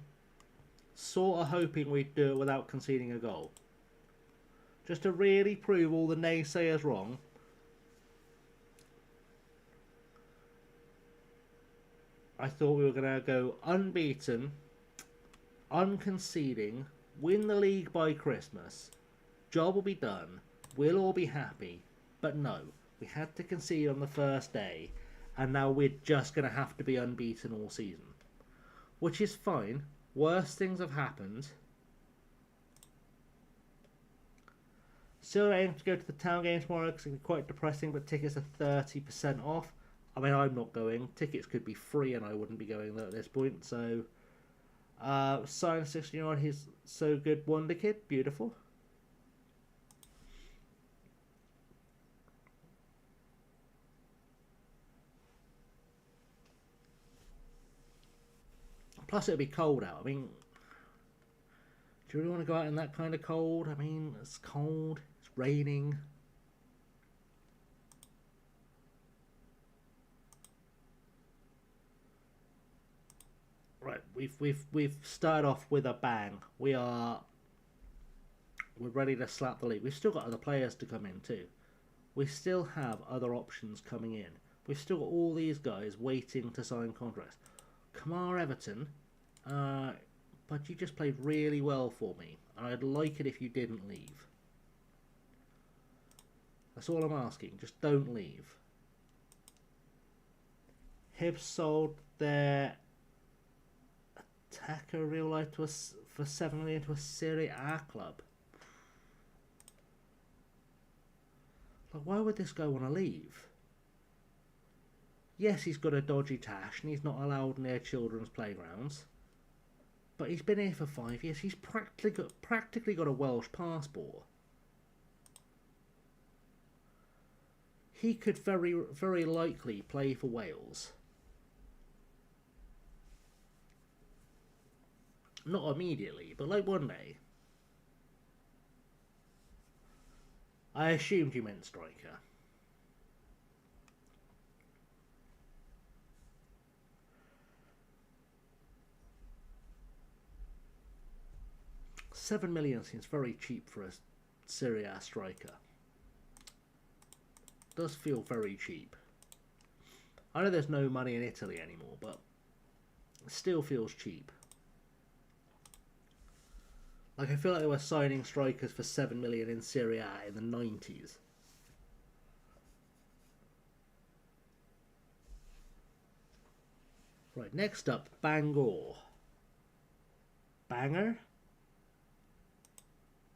we'd do it without conceding a goal. Just to really prove all the naysayers wrong. I thought we were going to go unbeaten, unconceding, win the league by Christmas, Job will be done. We'll all be happy. But no, we had to concede on the first day, and now we're just going to have to be unbeaten all season. Which is fine. Worse things have happened. Still aiming to go to the town game tomorrow because it'll be quite depressing, but tickets are 30% off. I mean, I'm not going. Tickets could be free and I wouldn't be going there at this point. So, Sign 16-year-old, he's so good. Wonder Kid, beautiful. Plus, it'll be cold out. I mean, do you really want to go out in that kind of cold? I mean, it's cold. It's raining. Right, we've started off with a bang. We're ready to slap the league. We've still got other players to come in too. We still have other options coming in. We've still got all these guys waiting to sign contracts. Kamar Everton, but you just played really well for me, and I'd like it if you didn't leave. That's all I'm asking. Just don't leave. Hibs sold their attacker real life to us for 7 million to a Serie A club. Like, why would this guy want to leave? Yes, he's got a dodgy tash and he's not allowed near children's playgrounds. But he's been here for 5 years. He's practically got a Welsh passport. He could very likely play for Wales. Not immediately, but like one day. I assumed you meant striker. £7 million seems very cheap for a Serie A striker. Does feel very cheap. I know there's no money in Italy anymore, but it still feels cheap. Like, I feel like they were signing strikers for 7 million in Serie A in the 90s. Right, next up, Bangor. Banger?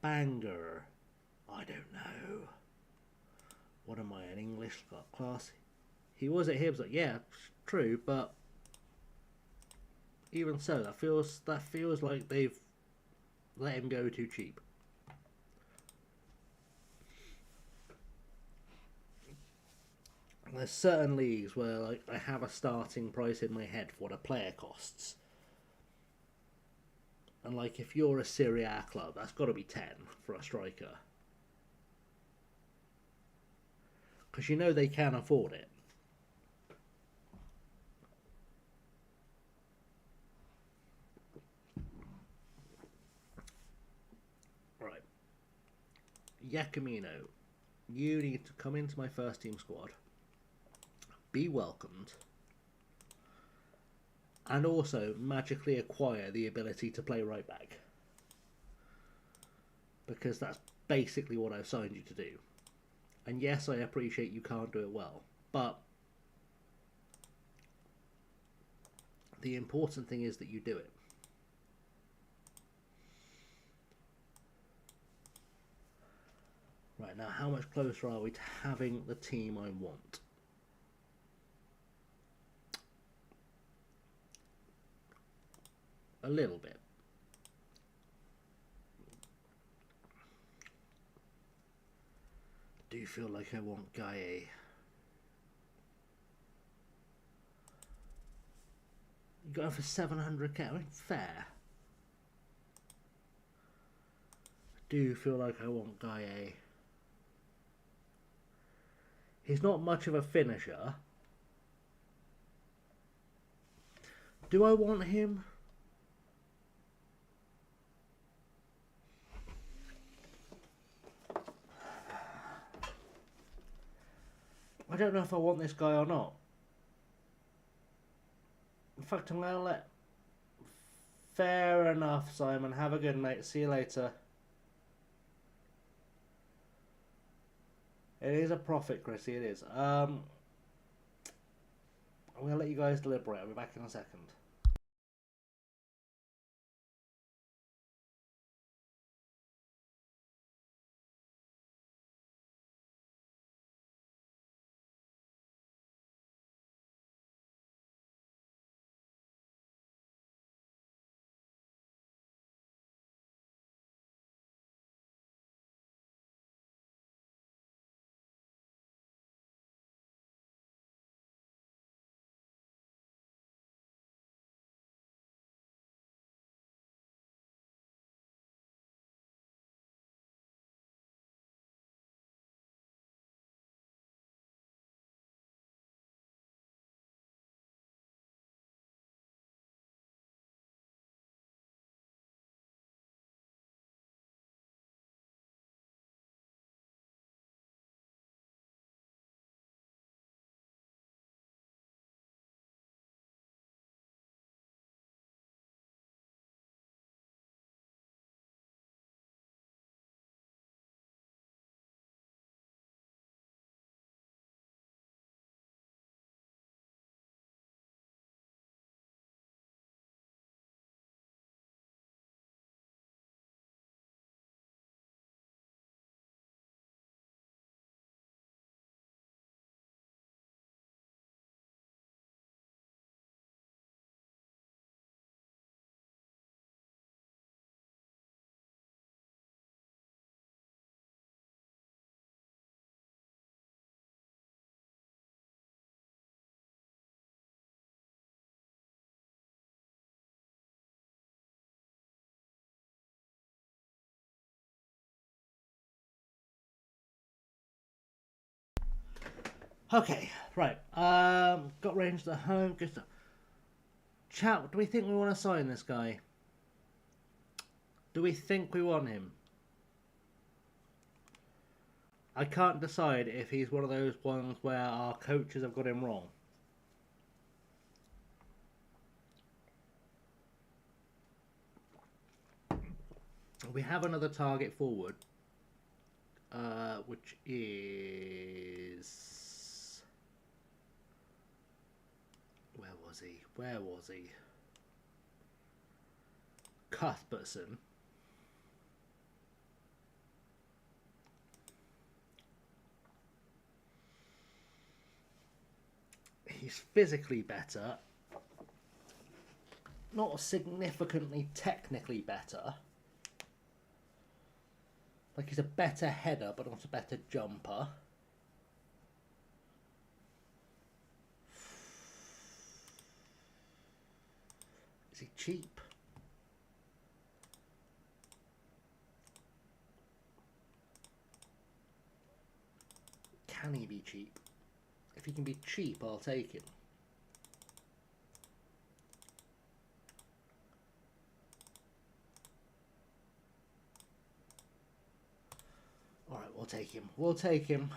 Banger. I don't know. What am I, an English class? He was at Hibs, like, yeah, true, but even so, that feels like they've let him go too cheap. There's certain leagues where, like, I have a starting price in my head for what a player costs. And, like, if you're a Serie A club, that's got to be 10 for a striker. Because you know they can afford it. Right. Giacomino, you need to come into my first team squad. Be welcomed. And also magically acquire the ability to play right back. Because that's basically what I've signed you to do. And yes, I appreciate you can't do it well. But the important thing is that you do it. Right, now how much closer are we to having the team I want? A little bit. I do feel like I want Gaye. You got him for 700k. I mean, fair. I do feel like I want Gaye. He's not much of a finisher. Do I want him? I don't know if I want this guy or not. In fact, I'm going to let... Fair enough, Simon. Have a good night. See you later. It is a profit, Chrissy. It is. I'm gonna let you guys deliberate. I'll be back in a second. Okay, right. Got Rangers at home. Good stuff. Chat. Do we think we want to sign this guy? Do we think we want him? I can't decide if he's one of those ones where our coaches have got him wrong. We have another target forward, which is... Where was he? Cuthbertson. He's physically better. Not significantly technically better. Like he's a better header, but not a better jumper. Is he cheap? Can he be cheap? If he can be cheap, I'll take him. Alright, we'll take him. We'll take him.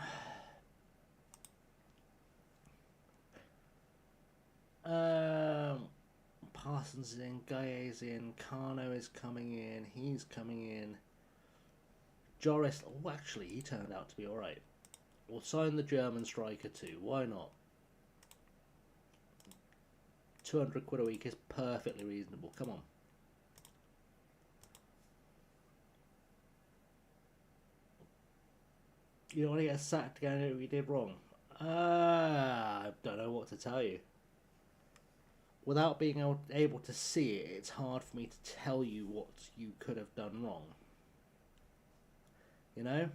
Parsons is in, Gaye's in, Carno is coming in, he's coming in. Joris, oh actually, he turned out to be alright. We'll sign the German striker too, why not? 200 quid a week is perfectly reasonable, come on. You don't want to get sacked again if we did wrong? I don't know what to tell you. Without being able to see it, it's hard for me to tell you what you could have done wrong. You know?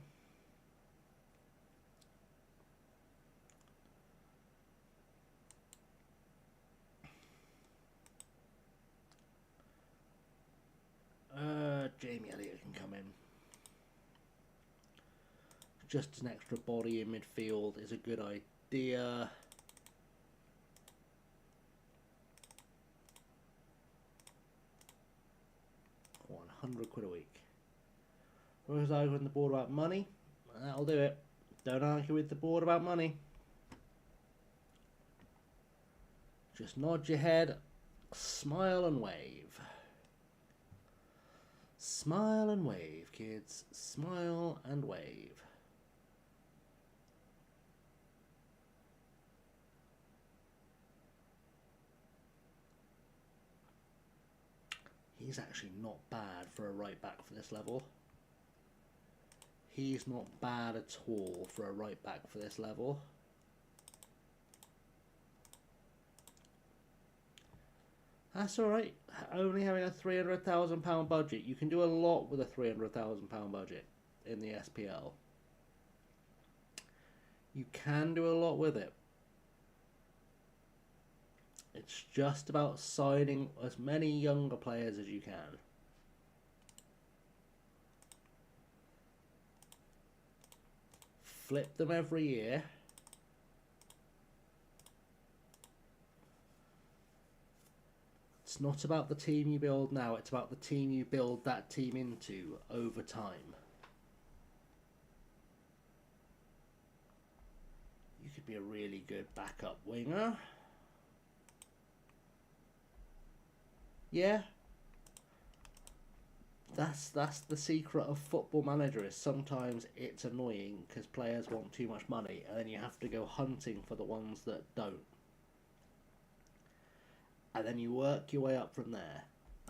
Jamie Elliott can come in. Just an extra body in midfield is a good idea. 100 quid a week. Whereas I on the board about money, that'll do it. Don't argue with the board about money. Just nod your head, smile and wave. Smile and wave, kids. Smile and wave. He's actually not bad for a right back for this level. He's not bad at all for a right back for this level. That's alright. Only having a £300,000 budget. You can do a lot with a £300,000 budget in the SPL. You can do a lot with it. It's just about signing as many younger players as you can. Flip them every year. It's not about the team you build now, it's about the team you build that team into over time. You could be a really good backup winger. Yeah. That's the secret of Football Manager, is sometimes it's annoying because players want too much money and then you have to go hunting for the ones that don't. And then you work your way up from there.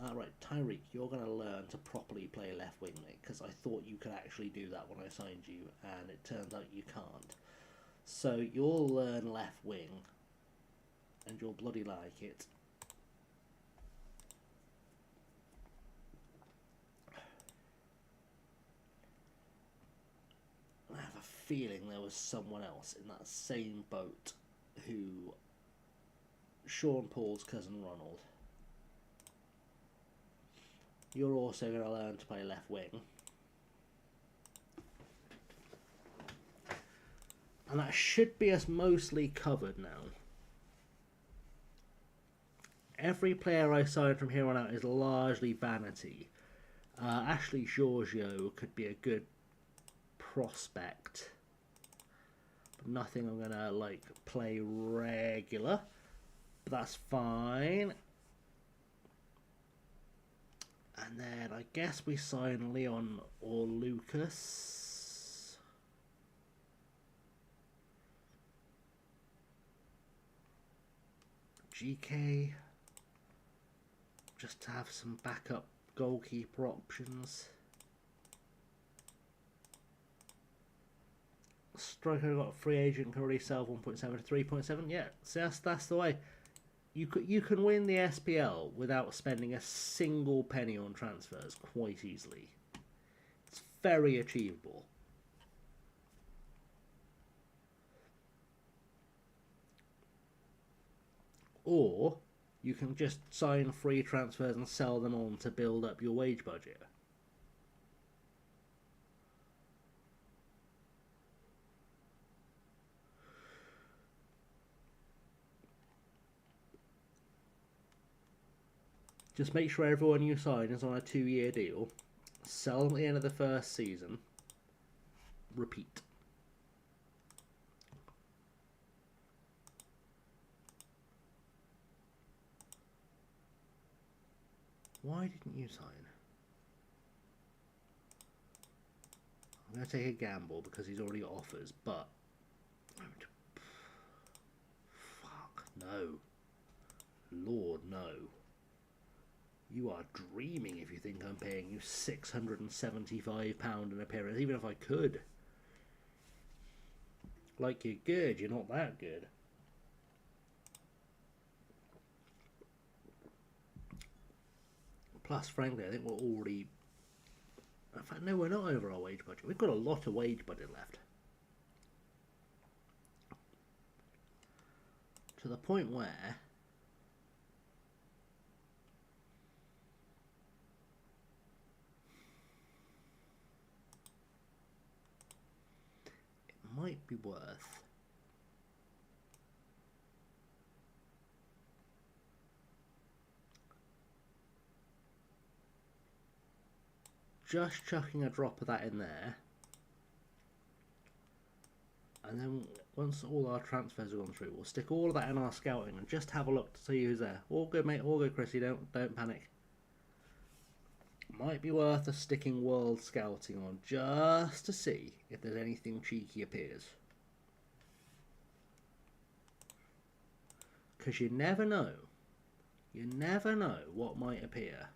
Alright, Tyreek, you're going to learn to properly play left wing, mate, because I thought you could actually do that when I signed you, and it turns out you can't. So you'll learn left wing, and you'll bloody like it. I have a feeling there was someone else in that same boat who... Sean Paul's cousin Ronald. You're also going to learn to play left wing. And that should be us mostly covered now. Every player I sign from here on out is largely vanity. Ashley Giorgio could be a good prospect. But nothing I'm going to like play regular. That's fine. And then I guess we sign Leon or Lucas. GK. Just to have some backup goalkeeper options. Striker got a free agent, can already sell 1.7 to 3.7. Yeah, so that's the way. You can win the SPL without spending a single penny on transfers quite easily. It's very achievable. Or you can just sign free transfers and sell them on to build up your wage budget. Just make sure everyone you sign is on a 2-year deal. Sell them at the end of the first season. Repeat. Why didn't you sign? I'm going to take a gamble because he's already got offers, but... Fuck, no. Lord, no. You are dreaming if you think I'm paying you £675 an appearance, even if I could. Like, you're good, you're not that good. Plus, frankly, I think we're already... In fact, no, we're not over our wage budget. We've got a lot of wage budget left. To the point where... might be worth just chucking a drop of that in there, and then once all our transfers have gone through, we'll stick all of that in our scouting and just have a look to see who's there. All good, mate, all good, Chrissy, don't panic. Might be worth us sticking world scouting on just to see if there's anything cheeky appears. Because you never know. You never know what might appear.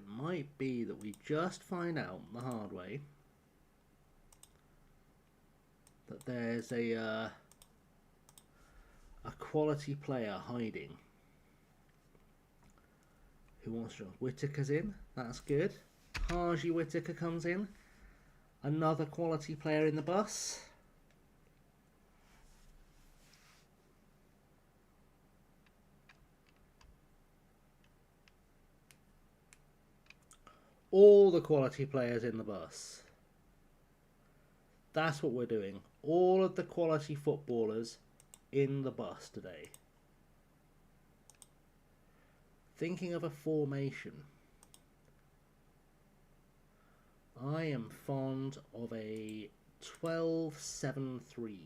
might be that we just find out the hard way that there's a quality player hiding who wants to. Whittaker's in, that's good. Haji Whittaker comes in, another quality player in the bus. All the quality players in the bus. That's what we're doing. All of the quality footballers in the bus today. Thinking of a formation. I am fond of a 12-7-3.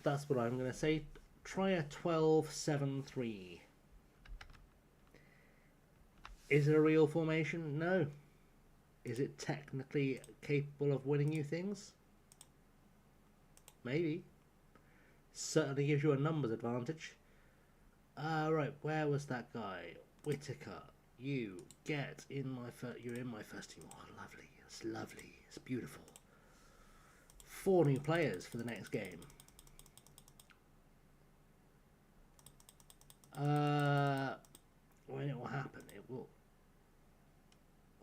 That's what I'm going to say. Try a 12-7-3. Is it a real formation? No. Is it technically capable of winning you things? Maybe. Certainly gives you a numbers advantage. Right, where was that guy? Whittaker. You get in my first. You're in my first team. Oh, lovely. It's lovely. It's beautiful. 4 new players for the next game. When it will happen, it will.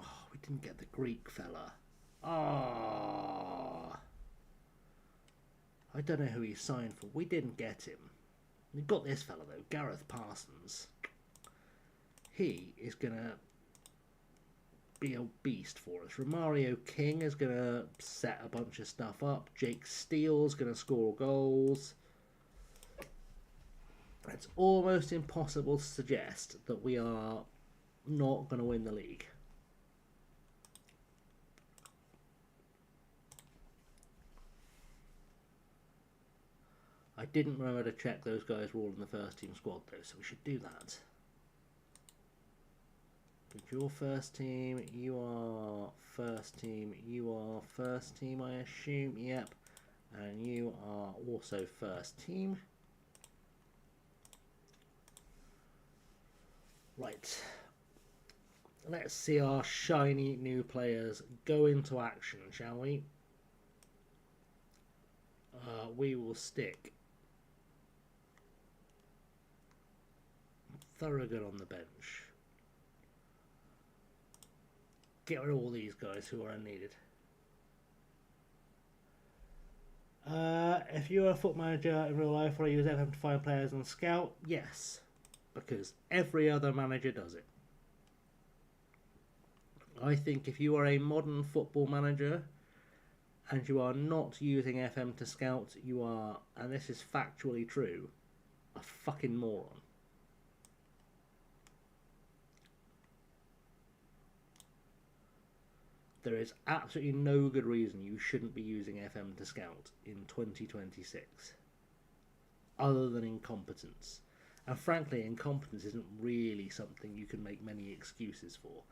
Oh, we didn't get the Greek fella. Ah. I don't know who he signed for. We didn't get him. We got this fella though, Gareth Parsons. He is gonna be a beast for us. Romario King is gonna set a bunch of stuff up. Jake Steele's gonna score goals. It's almost impossible to suggest that we are not going to win the league. I didn't remember to check those guys were all in the first team squad though, so we should do that. But your first team, you are first team, you are first team I assume, yep. And you are also first team. Right, let's see our shiny new players go into action, shall we? We will stick Thorogood on the bench. Get rid of all these guys who are unneeded. If you're a foot manager in real life, will I use FM to find players on Scout? Yes. Because every other manager does it. I think if you are a modern football manager and you are not using FM to scout, you are, and this is factually true, a fucking moron. There is absolutely no good reason you shouldn't be using FM to scout in 2026, other than incompetence. And frankly, incompetence isn't really something you can make many excuses for.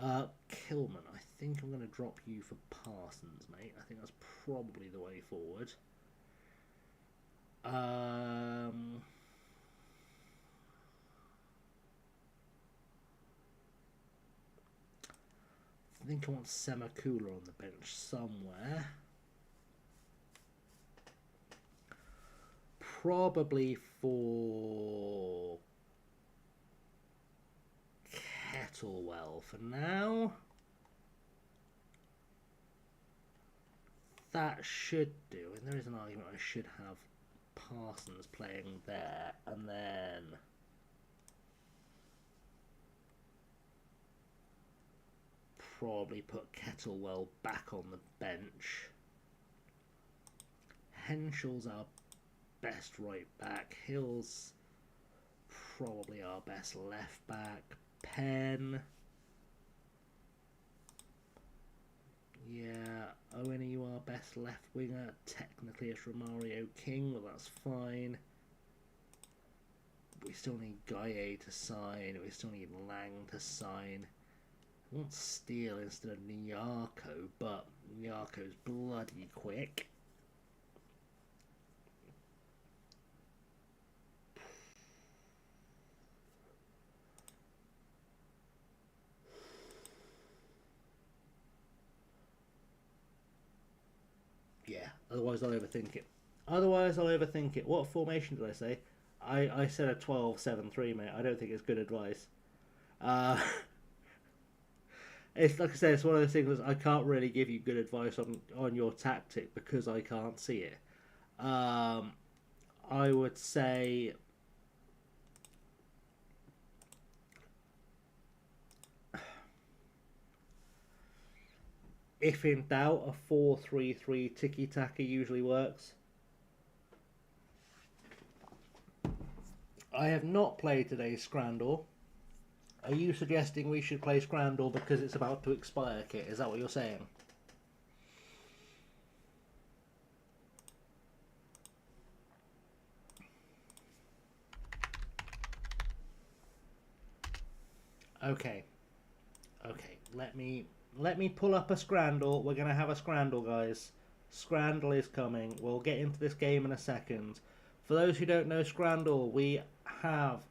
Kilman, I think I'm going to drop you for Parsons, mate. I think that's probably the way forward. I think I want Semakula on the bench somewhere. Probably for Kettlewell for now. That should do. And there is an argument I should have Parsons playing there and then probably put Kettlewell back on the bench. Henschel's our best right back. Hill's probably our best left back. Penn. Yeah, Owen, are you our best left winger? Technically it's Romario King, but that's fine. We still need Gaye to sign. We still need Lang to sign. I want Steele instead of Nyarko, but Nyarko's bloody quick. Otherwise, I'll overthink it. What formation did I say? I said a 12-7-3, mate. I don't think it's good advice. It's like I said, it's one of those things that I can't really give you good advice on your tactic because I can't see it. I would say if in doubt, a 4-3-3 tiki-taka usually works. I have not played today's Scrandal. Are you suggesting we should play Scrandal because it's about to expire, Kit? Is that what you're saying? Okay. Let me pull up a Scrandal. We're gonna have a Scrandal, guys. Scrandal is coming. We'll get into this game in a second. For those who don't know Scrandal, we have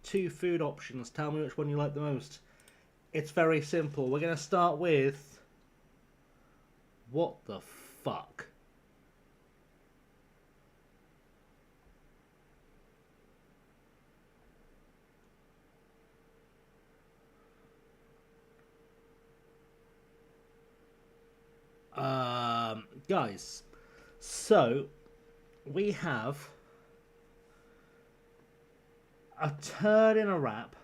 2 food options. Tell me which one you like the most. It's very simple. We're gonna start with what the fuck? Guys, so we have a turd in a wrap,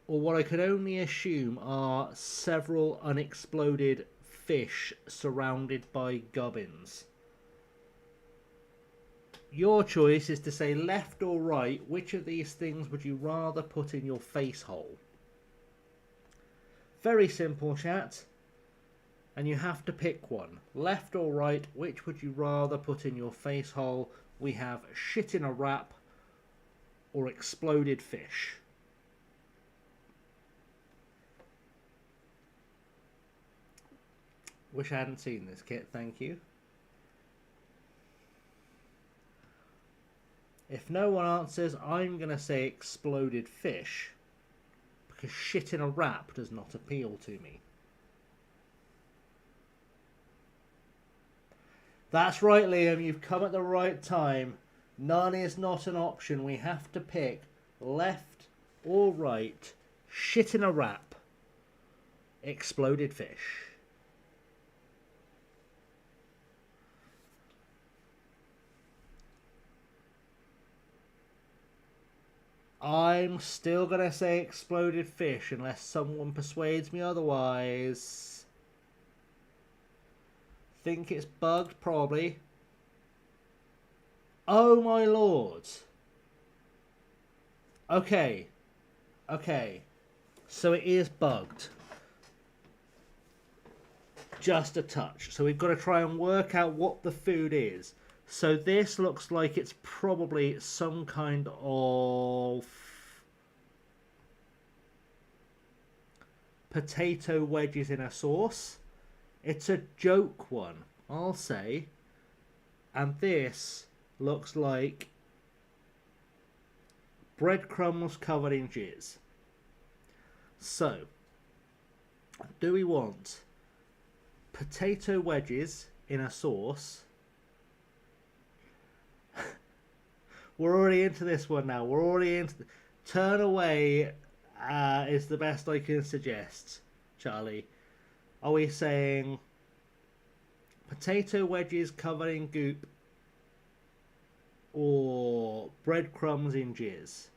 or what I could only assume are several unexploded fish surrounded by gubbins. Your choice is to say left or right. Which of these things would you rather put in your face hole? Very simple, chat. And you have to pick one. Left or right, which would you rather put in your face hole? We have shit in a wrap or exploded fish. Wish I hadn't seen this, Kit. Thank you. If no one answers, I'm going to say exploded fish. Because shit in a wrap does not appeal to me. That's right, Liam. You've come at the right time. None is not an option. We have to pick left or right. Shit in a wrap. Exploded fish. I'm still going to say exploded fish unless someone persuades me otherwise. Think it's bugged, probably. Oh my lord. Okay. So it is bugged. Just a touch. So we've got to try and work out what the food is. So this looks like it's probably some kind of potato wedges in a sauce. It's a joke one, I'll say. And this looks like breadcrumbs covered in jizz. So, do we want potato wedges in a sauce? We're already into this one now. We're already into... Turn away is the best I can suggest, Charlie. Are we saying potato wedges covered in goop or breadcrumbs in jizz?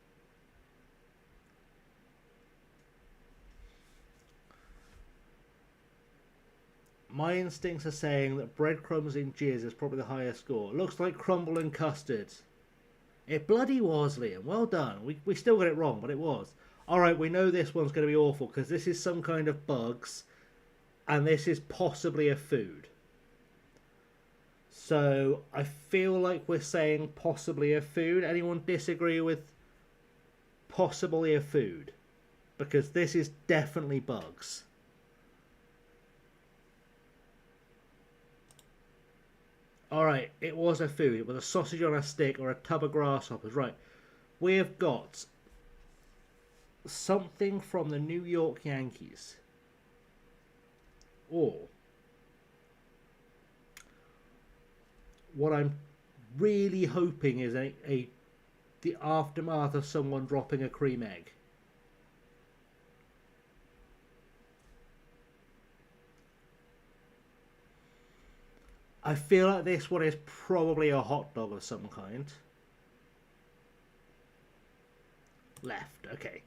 My instincts are saying that breadcrumbs in jizz is probably the highest score. It looks like crumble and custard. It bloody was, Liam. Well done. We still got it wrong, but it was. Alright, we know this one's going to be awful because this is some kind of bugs. And this is possibly a food. So I feel like we're saying possibly a food. Anyone disagree with possibly a food? Because this is definitely bugs. Alright, it was a food. It was a sausage on a stick or a tub of grasshoppers. Right. We have got something from the New York Yankees. Or what I'm really hoping is the aftermath of someone dropping a cream egg. I feel like this one is probably a hot dog of some kind. Left, okay.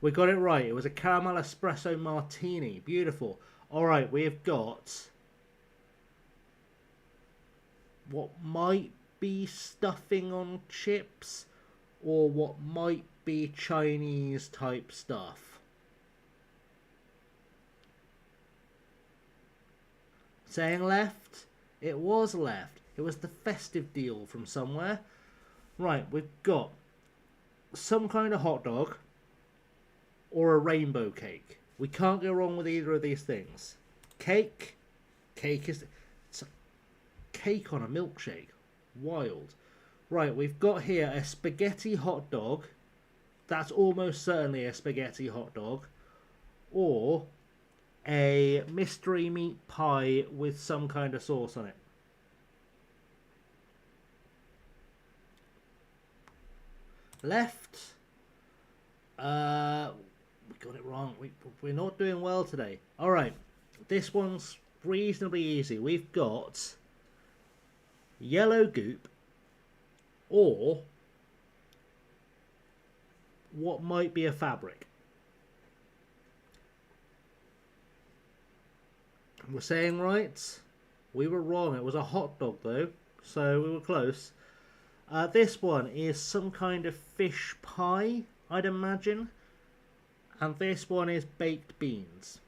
We got it right. It was a caramel espresso martini. Beautiful. Alright, we've got what might be stuffing on chips or what might be Chinese type stuff. Saying left? It was left. It was the festive deal from somewhere. Right, we've got some kind of hot dog or a rainbow cake. We can't go wrong with either of these things. Cake. Cake is... It's a cake on a milkshake. Wild. Right, we've got here a spaghetti hot dog. That's almost certainly a spaghetti hot dog. Or a mystery meat pie with some kind of sauce on it. Left. We got it wrong. We're not doing well today. Alright, this one's reasonably easy. We've got yellow goop or what might be a fabric. We're saying right. We were wrong. It was a hot dog though, so we were close. This one is some kind of fish pie, I'd imagine. And this one is baked beans.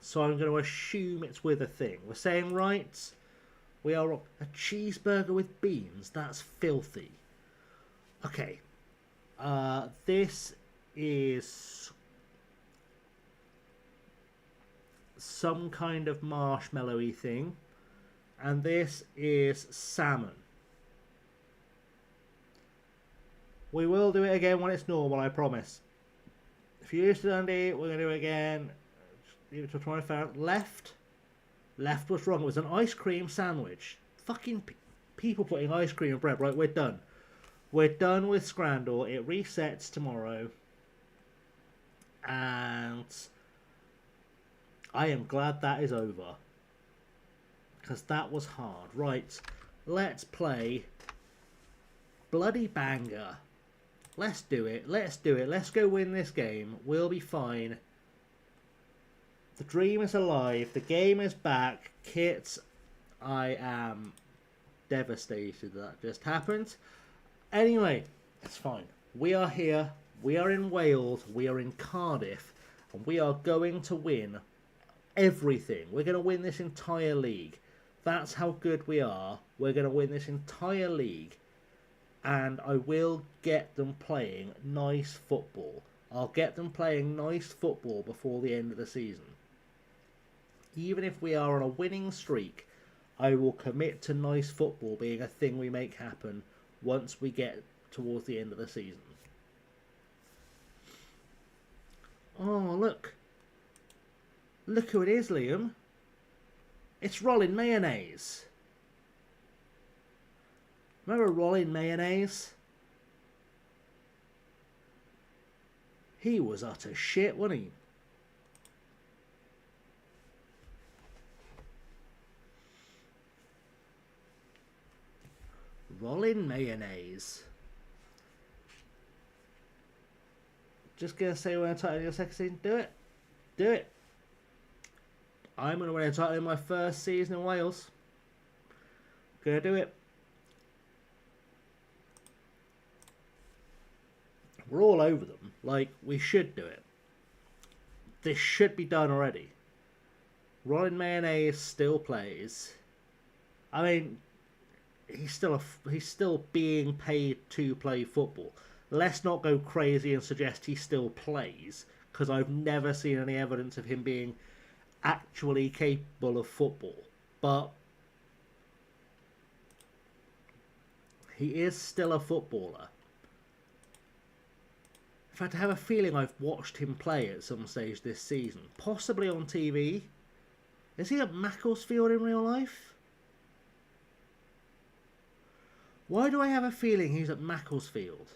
So I'm going to assume it's with a thing. We're saying right. We are a cheeseburger with beans. That's filthy. Okay. This is some kind of marshmallowy thing. And this is salmon. We will do it again when it's normal, I promise. If you're used to Dundee, we're going to do it again. Just leave it till tomorrow. Fair. Left. Left was wrong. It was an ice cream sandwich. Fucking people putting ice cream in bread. Right, we're done. We're done with Scrandal. It resets tomorrow. And I am glad that is over. Because that was hard. Right, let's play Bloody Banger. Let's do it. Let's do it. Let's go win this game. We'll be fine. The dream is alive. The game is back. Kit, I am devastated that just happened. Anyway, it's fine. We are here. We are in Wales. We are in Cardiff. And we are going to win everything. We're going to win this entire league. That's how good we are. We're going to win this entire league. And I will get them playing nice football. I'll get them playing nice football before the end of the season. Even if we are on a winning streak, I will commit to nice football being a thing we make happen once we get towards the end of the season. Oh, look. Look who it is, Liam. It's Rolling Mayonnaise. Remember Rolling Mayonnaise? He was utter shit, wasn't he? Rolling Mayonnaise. Just gonna say we're entitled to your second season. Do it. Do it. I'm gonna win a title in my first season in Wales. Gonna do it. We're all over them. Like, we should do it. This should be done already. Rolling Mayonnaise still plays. I mean, he's still being paid to play football. Let's not go crazy and suggest he still plays, because I've never seen any evidence of him being actually capable of football. But he is still a footballer. In fact, I have a feeling I've watched him play at some stage this season. Possibly on TV. Is he at Macclesfield in real life? Why do I have a feeling he's at Macclesfield?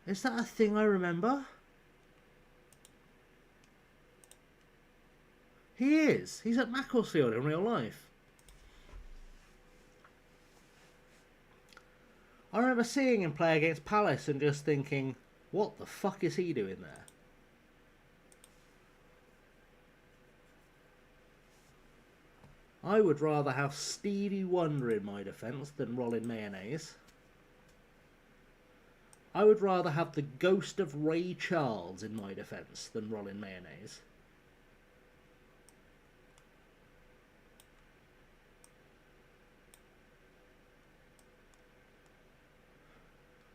Is that a thing I remember? He is. He's at Macclesfield in real life. I remember seeing him play against Palace and just thinking, what the fuck is he doing there? I would rather have Stevie Wonder in my defence than Rollin Mayonnaise. I would rather have the ghost of Ray Charles in my defence than Rollin Mayonnaise.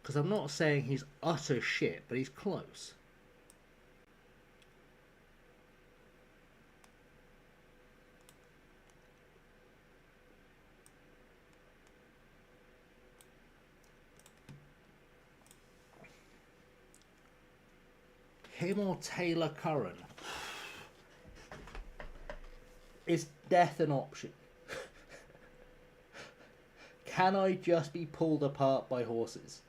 Because I'm not saying he's utter shit, but he's close. Him or Taylor Curran? Is death an option? Can I just be pulled apart by horses?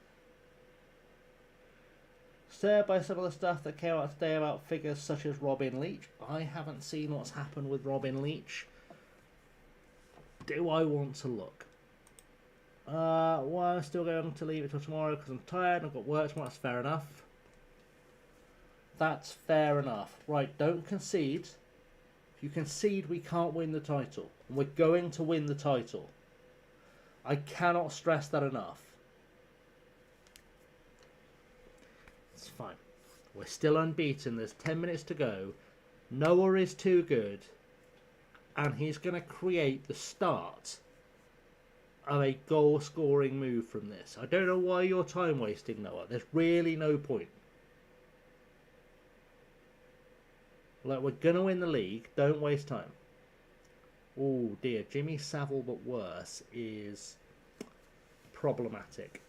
Stirred by some of the stuff that came out today about figures such as Robin Leach. I haven't seen what's happened with Robin Leach. Do I want to look? Well, I'm still going to leave it till tomorrow because I'm tired and I've got work tomorrow. That's fair enough. That's fair enough. Right, don't concede. If you concede, we can't win the title. We're going to win the title. I cannot stress that enough. It's fine. We're still unbeaten. There's 10 minutes to go. Noah is too good. And he's going to create the start of a goal-scoring move from this. I don't know why you're time-wasting, Noah. There's really no point. Like, we're going to win the league. Don't waste time. Oh, dear. Jimmy Savile, but worse, is problematic.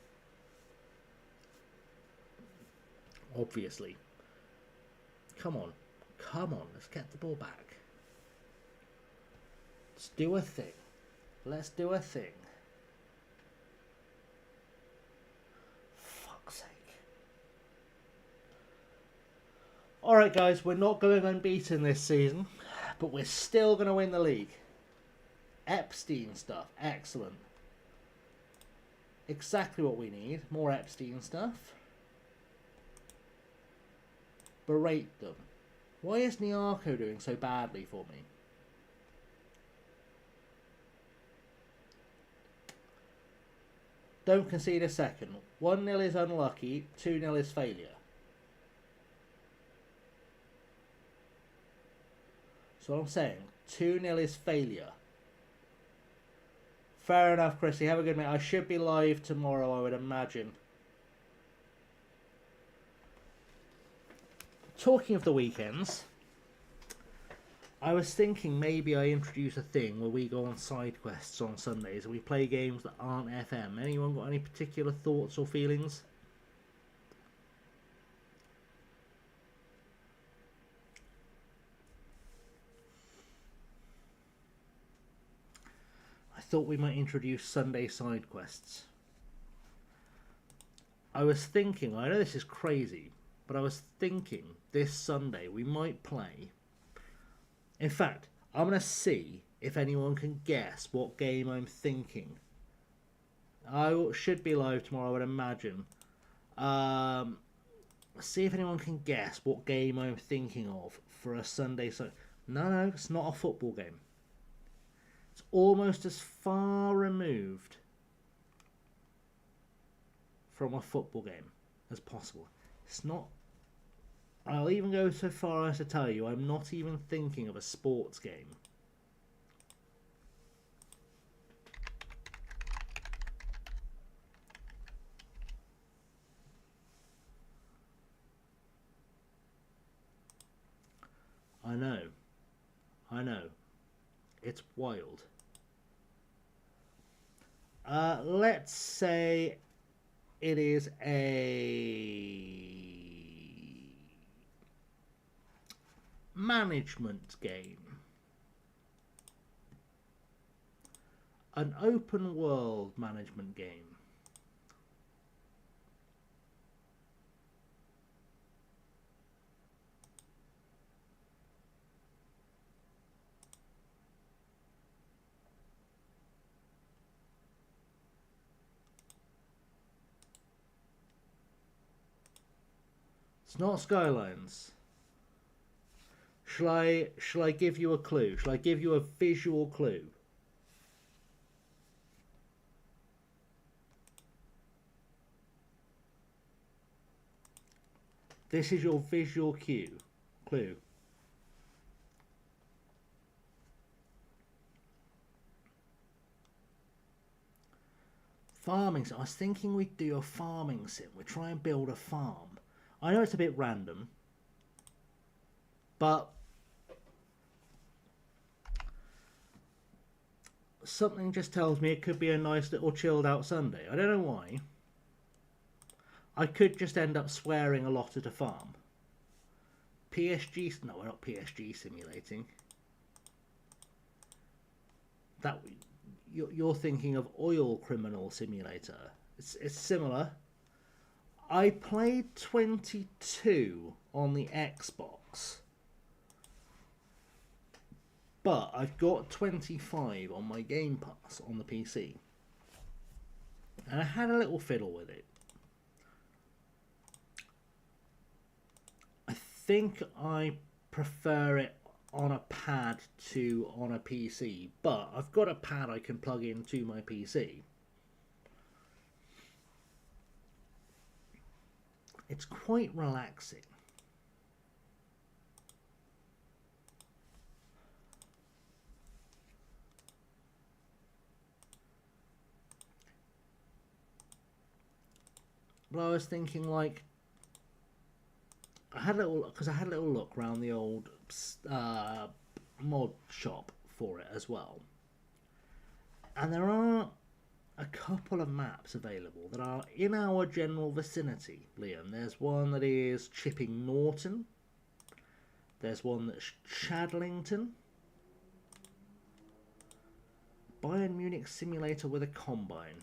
Obviously. Come on. Come on. Let's get the ball back. Let's do a thing. Let's do a thing. Fuck's sake. Alright guys, we're not going unbeaten this season, but we're still going to win the league. Epstein stuff. Excellent. Exactly what we need. More Epstein stuff. Berate them. Why is Nyarko doing so badly for me? Don't concede a second. 1-0 is unlucky, 2-0 is failure. So I'm saying, 2-0 is failure. Fair enough, Chrissy. Have a good night. I should be live tomorrow, I would imagine. Talking of the weekends, I was thinking maybe I introduce a thing where we go on side quests on Sundays and we play games that aren't FM. Anyone got any particular thoughts or feelings? I thought we might introduce Sunday side quests. I was thinking, I know this is crazy, but I was thinking this Sunday we might play. In fact, I'm going to see if anyone can guess what game I'm thinking. I should be live tomorrow, I would imagine. See if anyone can guess what game I'm thinking of for a Sunday. No, it's not a football game. It's almost as far removed from a football game as possible. It's not. I'll even go so far as to tell you I'm not even thinking of a sports game. I know. It's wild. Let's say it is a management game. An open world management game. It's not Skylines. Shall I give you a clue? Shall I give you a visual clue? This is your visual clue. Farming sim. I was thinking we'd do a farming sim. We'd try and build a farm. I know it's a bit random, but something just tells me it could be a nice little chilled out Sunday. I don't know why. I could just end up swearing a lot at a farm. PSG... No, we're not PSG simulating. That you're thinking of Oil Criminal Simulator. It's similar. I played 22 on the Xbox, but I've got 25 on my Game Pass on the PC, and I had a little fiddle with it. I think I prefer it on a pad to on a PC, but I've got a pad I can plug into my PC. It's quite relaxing. But I was thinking, like, I had a little look around the old mod shop for it as well, and there are a couple of maps available that are in our general vicinity, Liam. There's one that is Chipping Norton. There's one that's Chadlington. Bayern Munich simulator with a combine.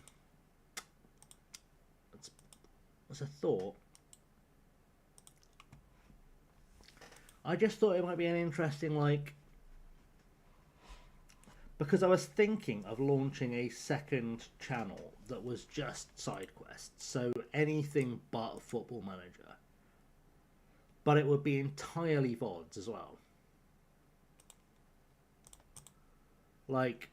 That's a thought. I just thought it might be an interesting, like, because I was thinking of launching a second channel that was just side quests, so anything but Football Manager. But it would be entirely VODs as well. Like,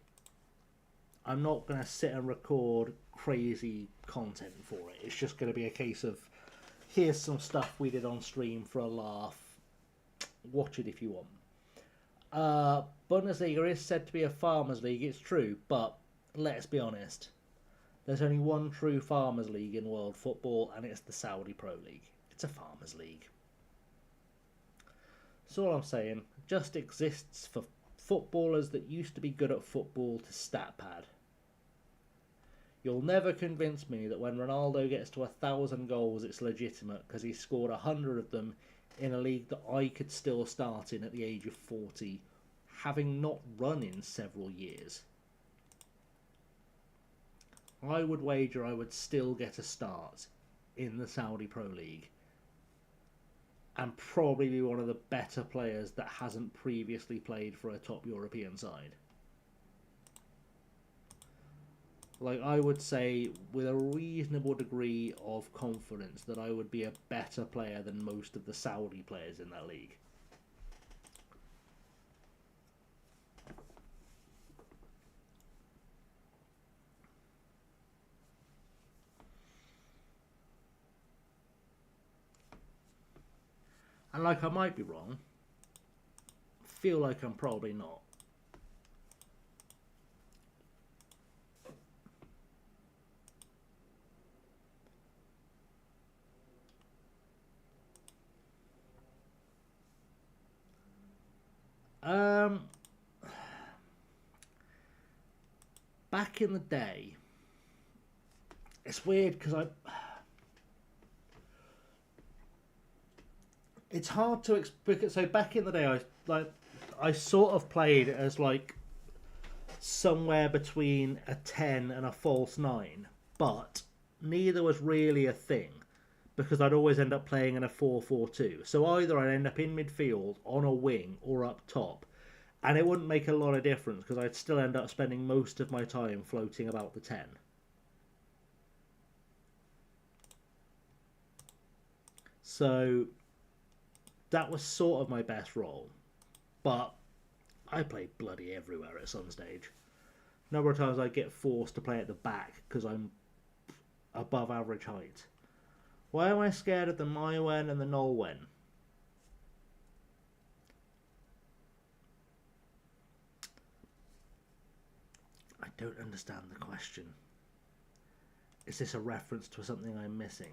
I'm not going to sit and record crazy content for it. It's just going to be a case of, here's some stuff we did on stream for a laugh. Watch it if you want. Bundesliga is said to be a farmers' league, it's true, but let's be honest. There's only one true farmers' league in world football, and it's the Saudi Pro League. It's a farmers' league. That's all I'm saying. It just exists for footballers that used to be good at football to stat pad. You'll never convince me that when Ronaldo gets to 1,000 goals it's legitimate because he scored 100 of them in a league that I could still start in at the age of 40, having not run in several years. I would wager I would still get a start in the Saudi Pro League and probably be one of the better players that hasn't previously played for a top European side. Like, I would say with a reasonable degree of confidence that I would be a better player than most of the Saudi players in that league. And like, I might be wrong. Feel like I'm probably not. Back in the day, it's weird because It's hard to explain. So back in the day, I sort of played as like somewhere between a 10 and a false 9, but neither was really a thing because I'd always end up playing in a 4-4-2. So either I'd end up in midfield, on a wing, or up top, and it wouldn't make a lot of difference because I'd still end up spending most of my time floating about the 10. So that was sort of my best role, but I played bloody everywhere at some stage. A number of times I get forced to play at the back because I'm above average height. Why am I scared of the Mywen and the Nolwen? I don't understand the question. Is this a reference to something I'm missing?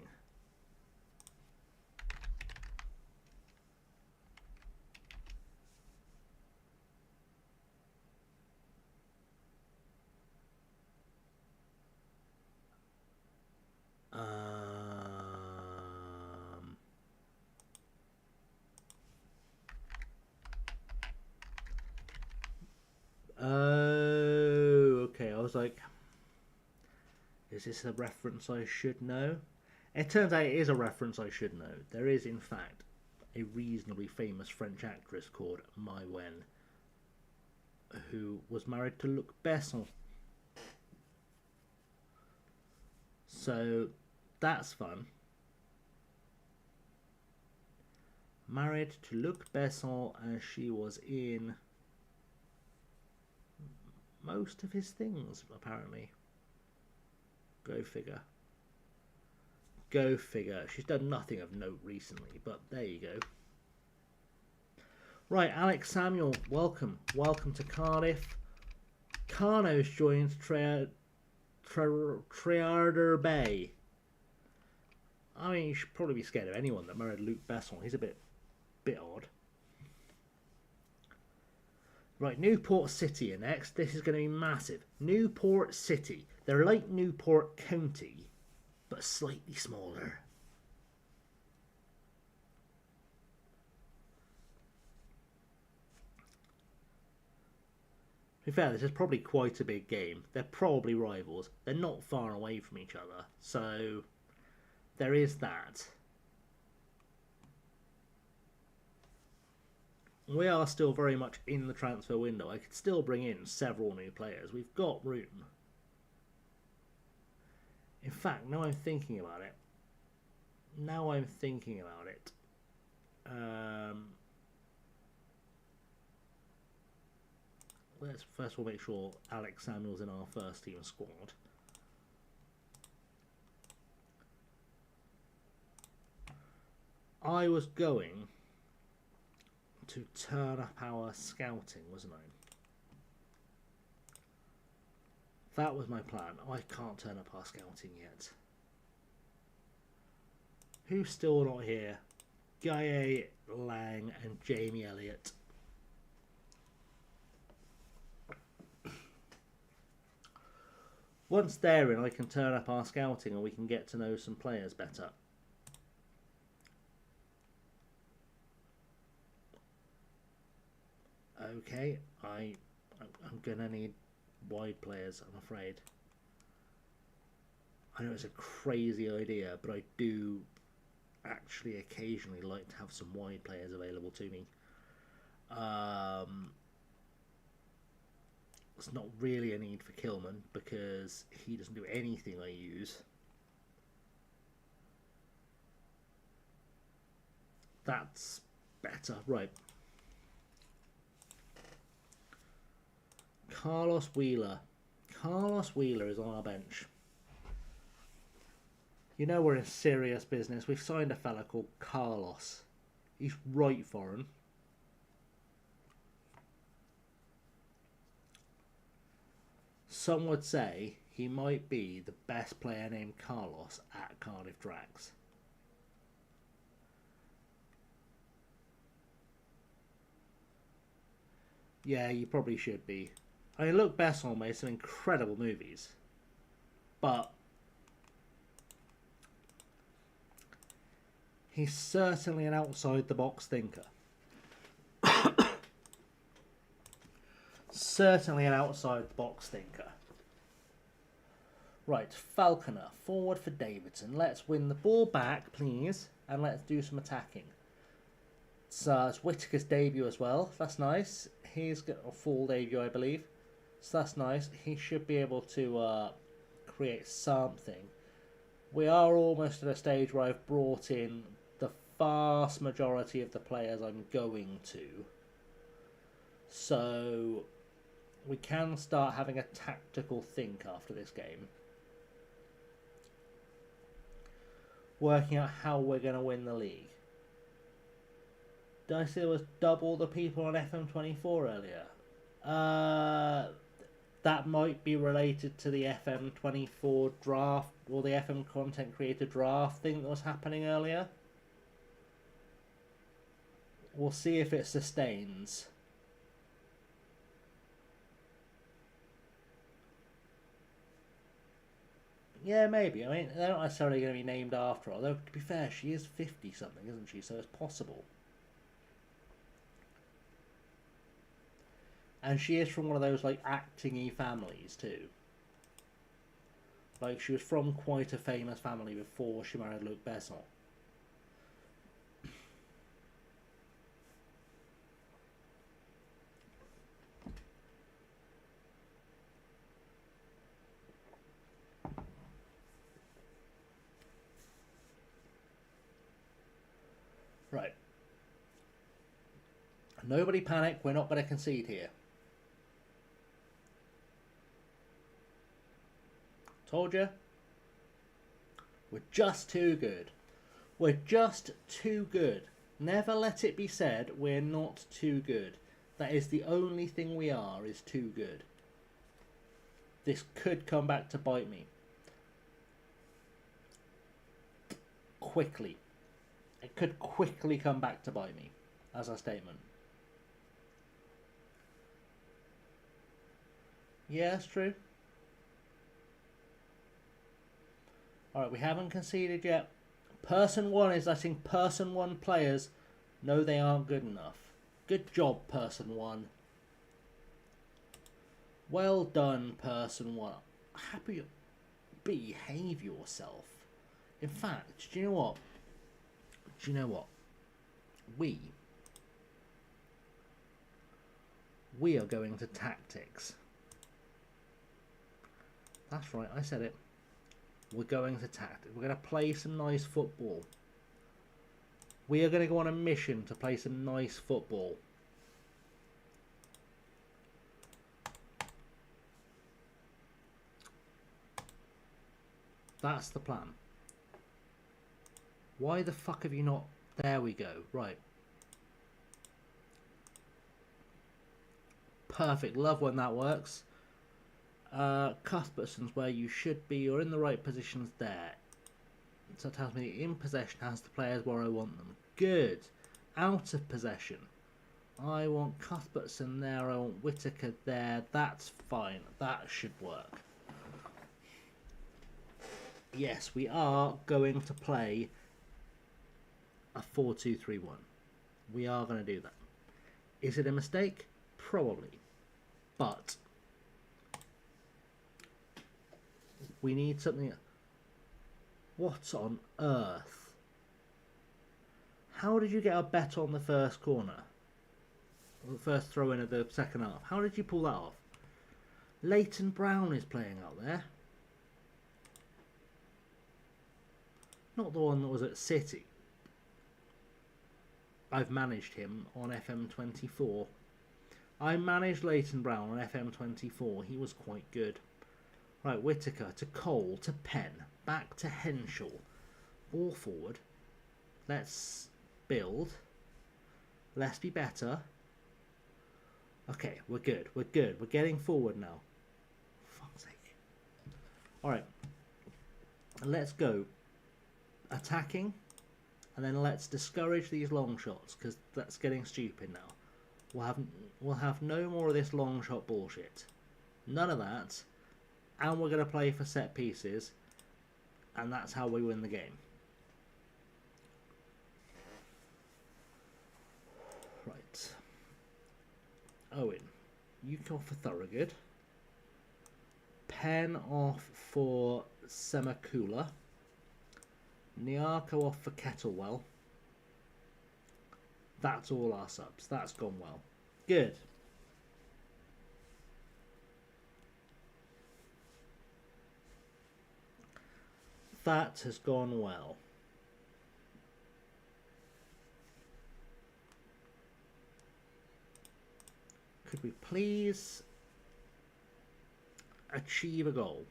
Oh, okay. I was like, is this a reference I should know? It turns out it is a reference I should know. There is, in fact, a reasonably famous French actress called Mywen who was married to Luc Besson. So that's fun. Married to Luc Besson, and she was in most of his things, apparently. Go figure. Go figure. She's done nothing of note recently, but there you go. Right, Alex Samuel, welcome. Welcome to Cardiff. Carno's joined Triarder Bay. I mean, you should probably be scared of anyone that married Luc Besson. He's a bit odd. Right, Newport City are next. This is going to be massive. Newport City. They're like Newport County, but slightly smaller. To be fair, this is probably quite a big game. They're probably rivals. They're not far away from each other. So, there is that. We are still very much in the transfer window. I could still bring in several new players. We've got room. In fact, now I'm thinking about it. Let's first of all make sure Alex Samuel's in our first team squad. I was going to turn up our scouting, wasn't I? That was my plan. I can't turn up our scouting yet. Who's still not here? Guy Lang and Jamie Elliott. Once they're in, I can turn up our scouting and we can get to know some players better. Okay, I'm gonna need wide players, I'm afraid. I know it's a crazy idea, but I do actually occasionally like to have some wide players available to me. It's not really a need for Kilman because he doesn't do anything I use. That's better. Right. Carlos Wheeler. Carlos Wheeler is on our bench. You know we're in serious business. We've signed a fella called Carlos. He's right foreign. Some would say he might be the best player named Carlos at Cardiff Dracs. Yeah, you probably should be. I mean, Luc Besson made some incredible movies. But He's certainly an outside-the-box thinker. Certainly an outside-the-box thinker. Right, Falconer, forward for Davidson. Let's win the ball back, please, and let's do some attacking. So it's Whittaker's debut as well. That's nice. He's got a full debut, I believe. So that's nice. He should be able to create something. We are almost at a stage where I've brought in the vast majority of the players I'm going to. So we can start having a tactical think after this game. Working out how we're going to win the league. Did I say there was double the people on FM24 earlier? That might be related to the FM24 draft or the FM content creator draft thing that was happening earlier. We'll see if it sustains. Yeah, maybe. I mean, they're not necessarily going to be named after her. Although, to be fair, she is 50-something, isn't she? So it's possible. And she is from one of those, like, acting-y families, too. Like, she was from quite a famous family before she married Luc Besson. Right. Nobody panic, we're not going to concede here. Told you. We're just too good. We're just too good. Never let it be said we're not too good. That is the only thing we are, is too good. This could come back to bite me. Quickly. It could quickly come back to bite me as a statement. Yeah, that's true. Alright, we haven't conceded yet. Person 1 is letting Person 1 players know they aren't good enough. Good job, Person 1. Well done, Person 1. Happy you behave yourself. In fact, do you know what? Do you know what? We are going to tactics. That's right, I said it. We're going to tactics. We're going to play some nice football. We are going to go on a mission to play some nice football. That's the plan. Why the fuck have you not... There we go. Right. Perfect. Love when that works. Cuthbertson's where you should be. You're in the right positions there. So it tells me in possession has the players where I want them. Good. Out of possession. I want Cuthbertson there. I want Whittaker there. That's fine. That should work. Yes, we are going to play a 4-2-3-1. We are going to do that. Is it a mistake? Probably. But we need something. What on earth? How did you get a bet on the first corner? Or the first throw in of the second half? How did you pull that off? Leighton Brown is playing out there. Not the one that was at City. I've managed him on FM24. I managed Leighton Brown on FM24. He was quite good. Right, Whittaker to Cole to Penn. Back to Henschel. Ball forward. Let's build. Let's be better. Okay, we're good. We're good. We're getting forward now. For fuck's sake. Alright. Let's go. Attacking. And then let's discourage these long shots, because that's getting stupid now. We'll have no more of this long shot bullshit. None of that. And we're going to play for set pieces. And that's how we win the game. Owen. UK off for Thorogood. Penn off for Semakula. Nyarko off for Kettlewell. That's all our subs. That's gone well. Good. That has gone well. Could we please achieve a goal?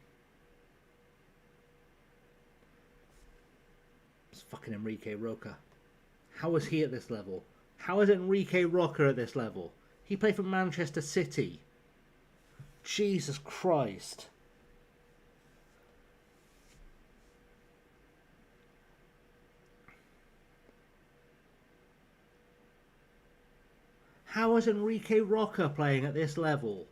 It's fucking Enrique Roca. How is he at this level? How is Enrique Roca at this level? He played for Manchester City. Jesus Christ. How is Enrique Roca playing at this level?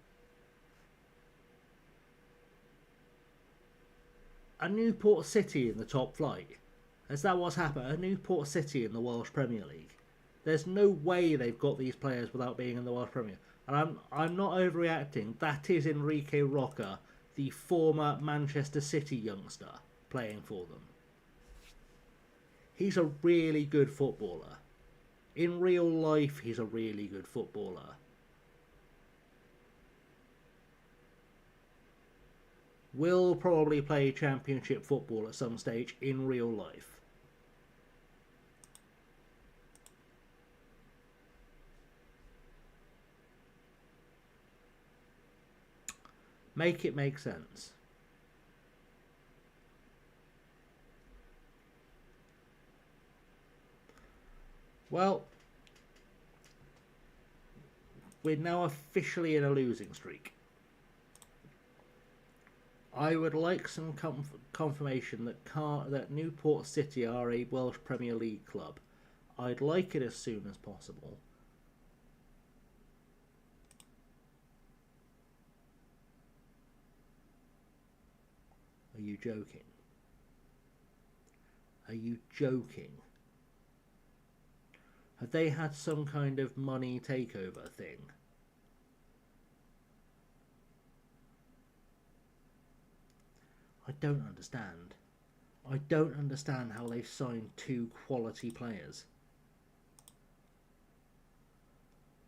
A Newport City in the top flight. Is that what's happened? A Newport City in the Welsh Premier League. There's no way they've got these players without being in the Welsh Premier. And I'm not overreacting. That is Enrique Roca, the former Manchester City youngster, playing for them. He's a really good footballer. In real life, he's a really good footballer. Will probably play championship football at some stage in real life. Make it make sense. Well, we're now officially in a losing streak. I would like some confirmation that Newport City are a Welsh Premier League club. I'd like it as soon as possible. Are you joking? Are you joking? Have they had some kind of money takeover thing? I don't understand. I don't understand how they've signed 2 quality players.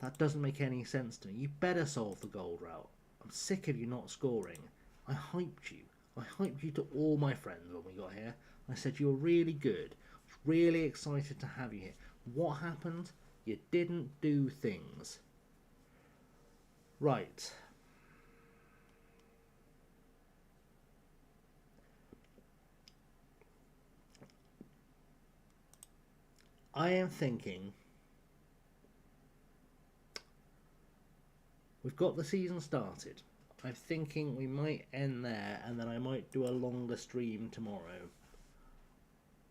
That doesn't make any sense to me. You better solve the goal route. I'm sick of you not scoring. I hyped you. I hyped you to all my friends when we got here. I said you were really good. I was really excited to have you here. What happened? You didn't do things. Right. I am thinking we've got the season started. I'm thinking we might end there and then I might do a longer stream tomorrow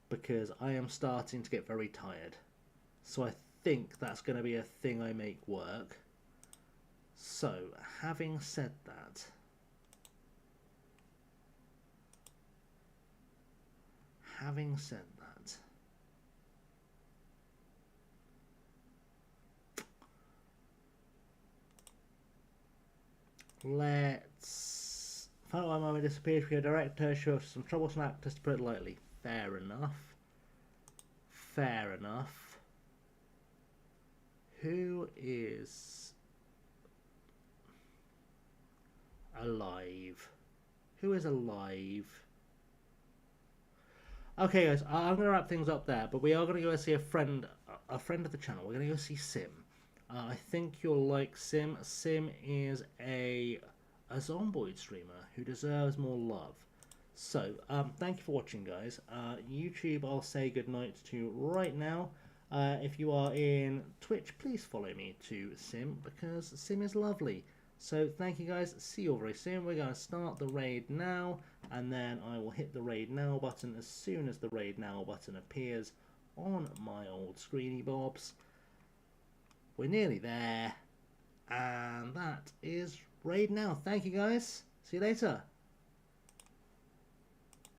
because I am starting to get very tired. So I think that's going to be a thing I make work. So, having said that, let's find out why Mama disappeared for your director, show some troublesome actors, to put it lightly. Fair enough. Fair enough. Who is alive? Who is alive? Okay, guys, I'm going to wrap things up there, but we are going to go see a friend of the channel. We're going to go see Sim. I think you'll like Sim. Sim is a Zomboid streamer who deserves more love. So, thank you for watching, guys. YouTube, I'll say goodnight to right now. If you are in Twitch, please follow me to Sim, because Sim is lovely. So, thank you, guys. See you all very soon. We're going to start the raid now, and then I will hit the raid now button as soon as the raid now button appears on my old screeny bobs. We're nearly there, and that is raid now. Thank you, guys. See you later.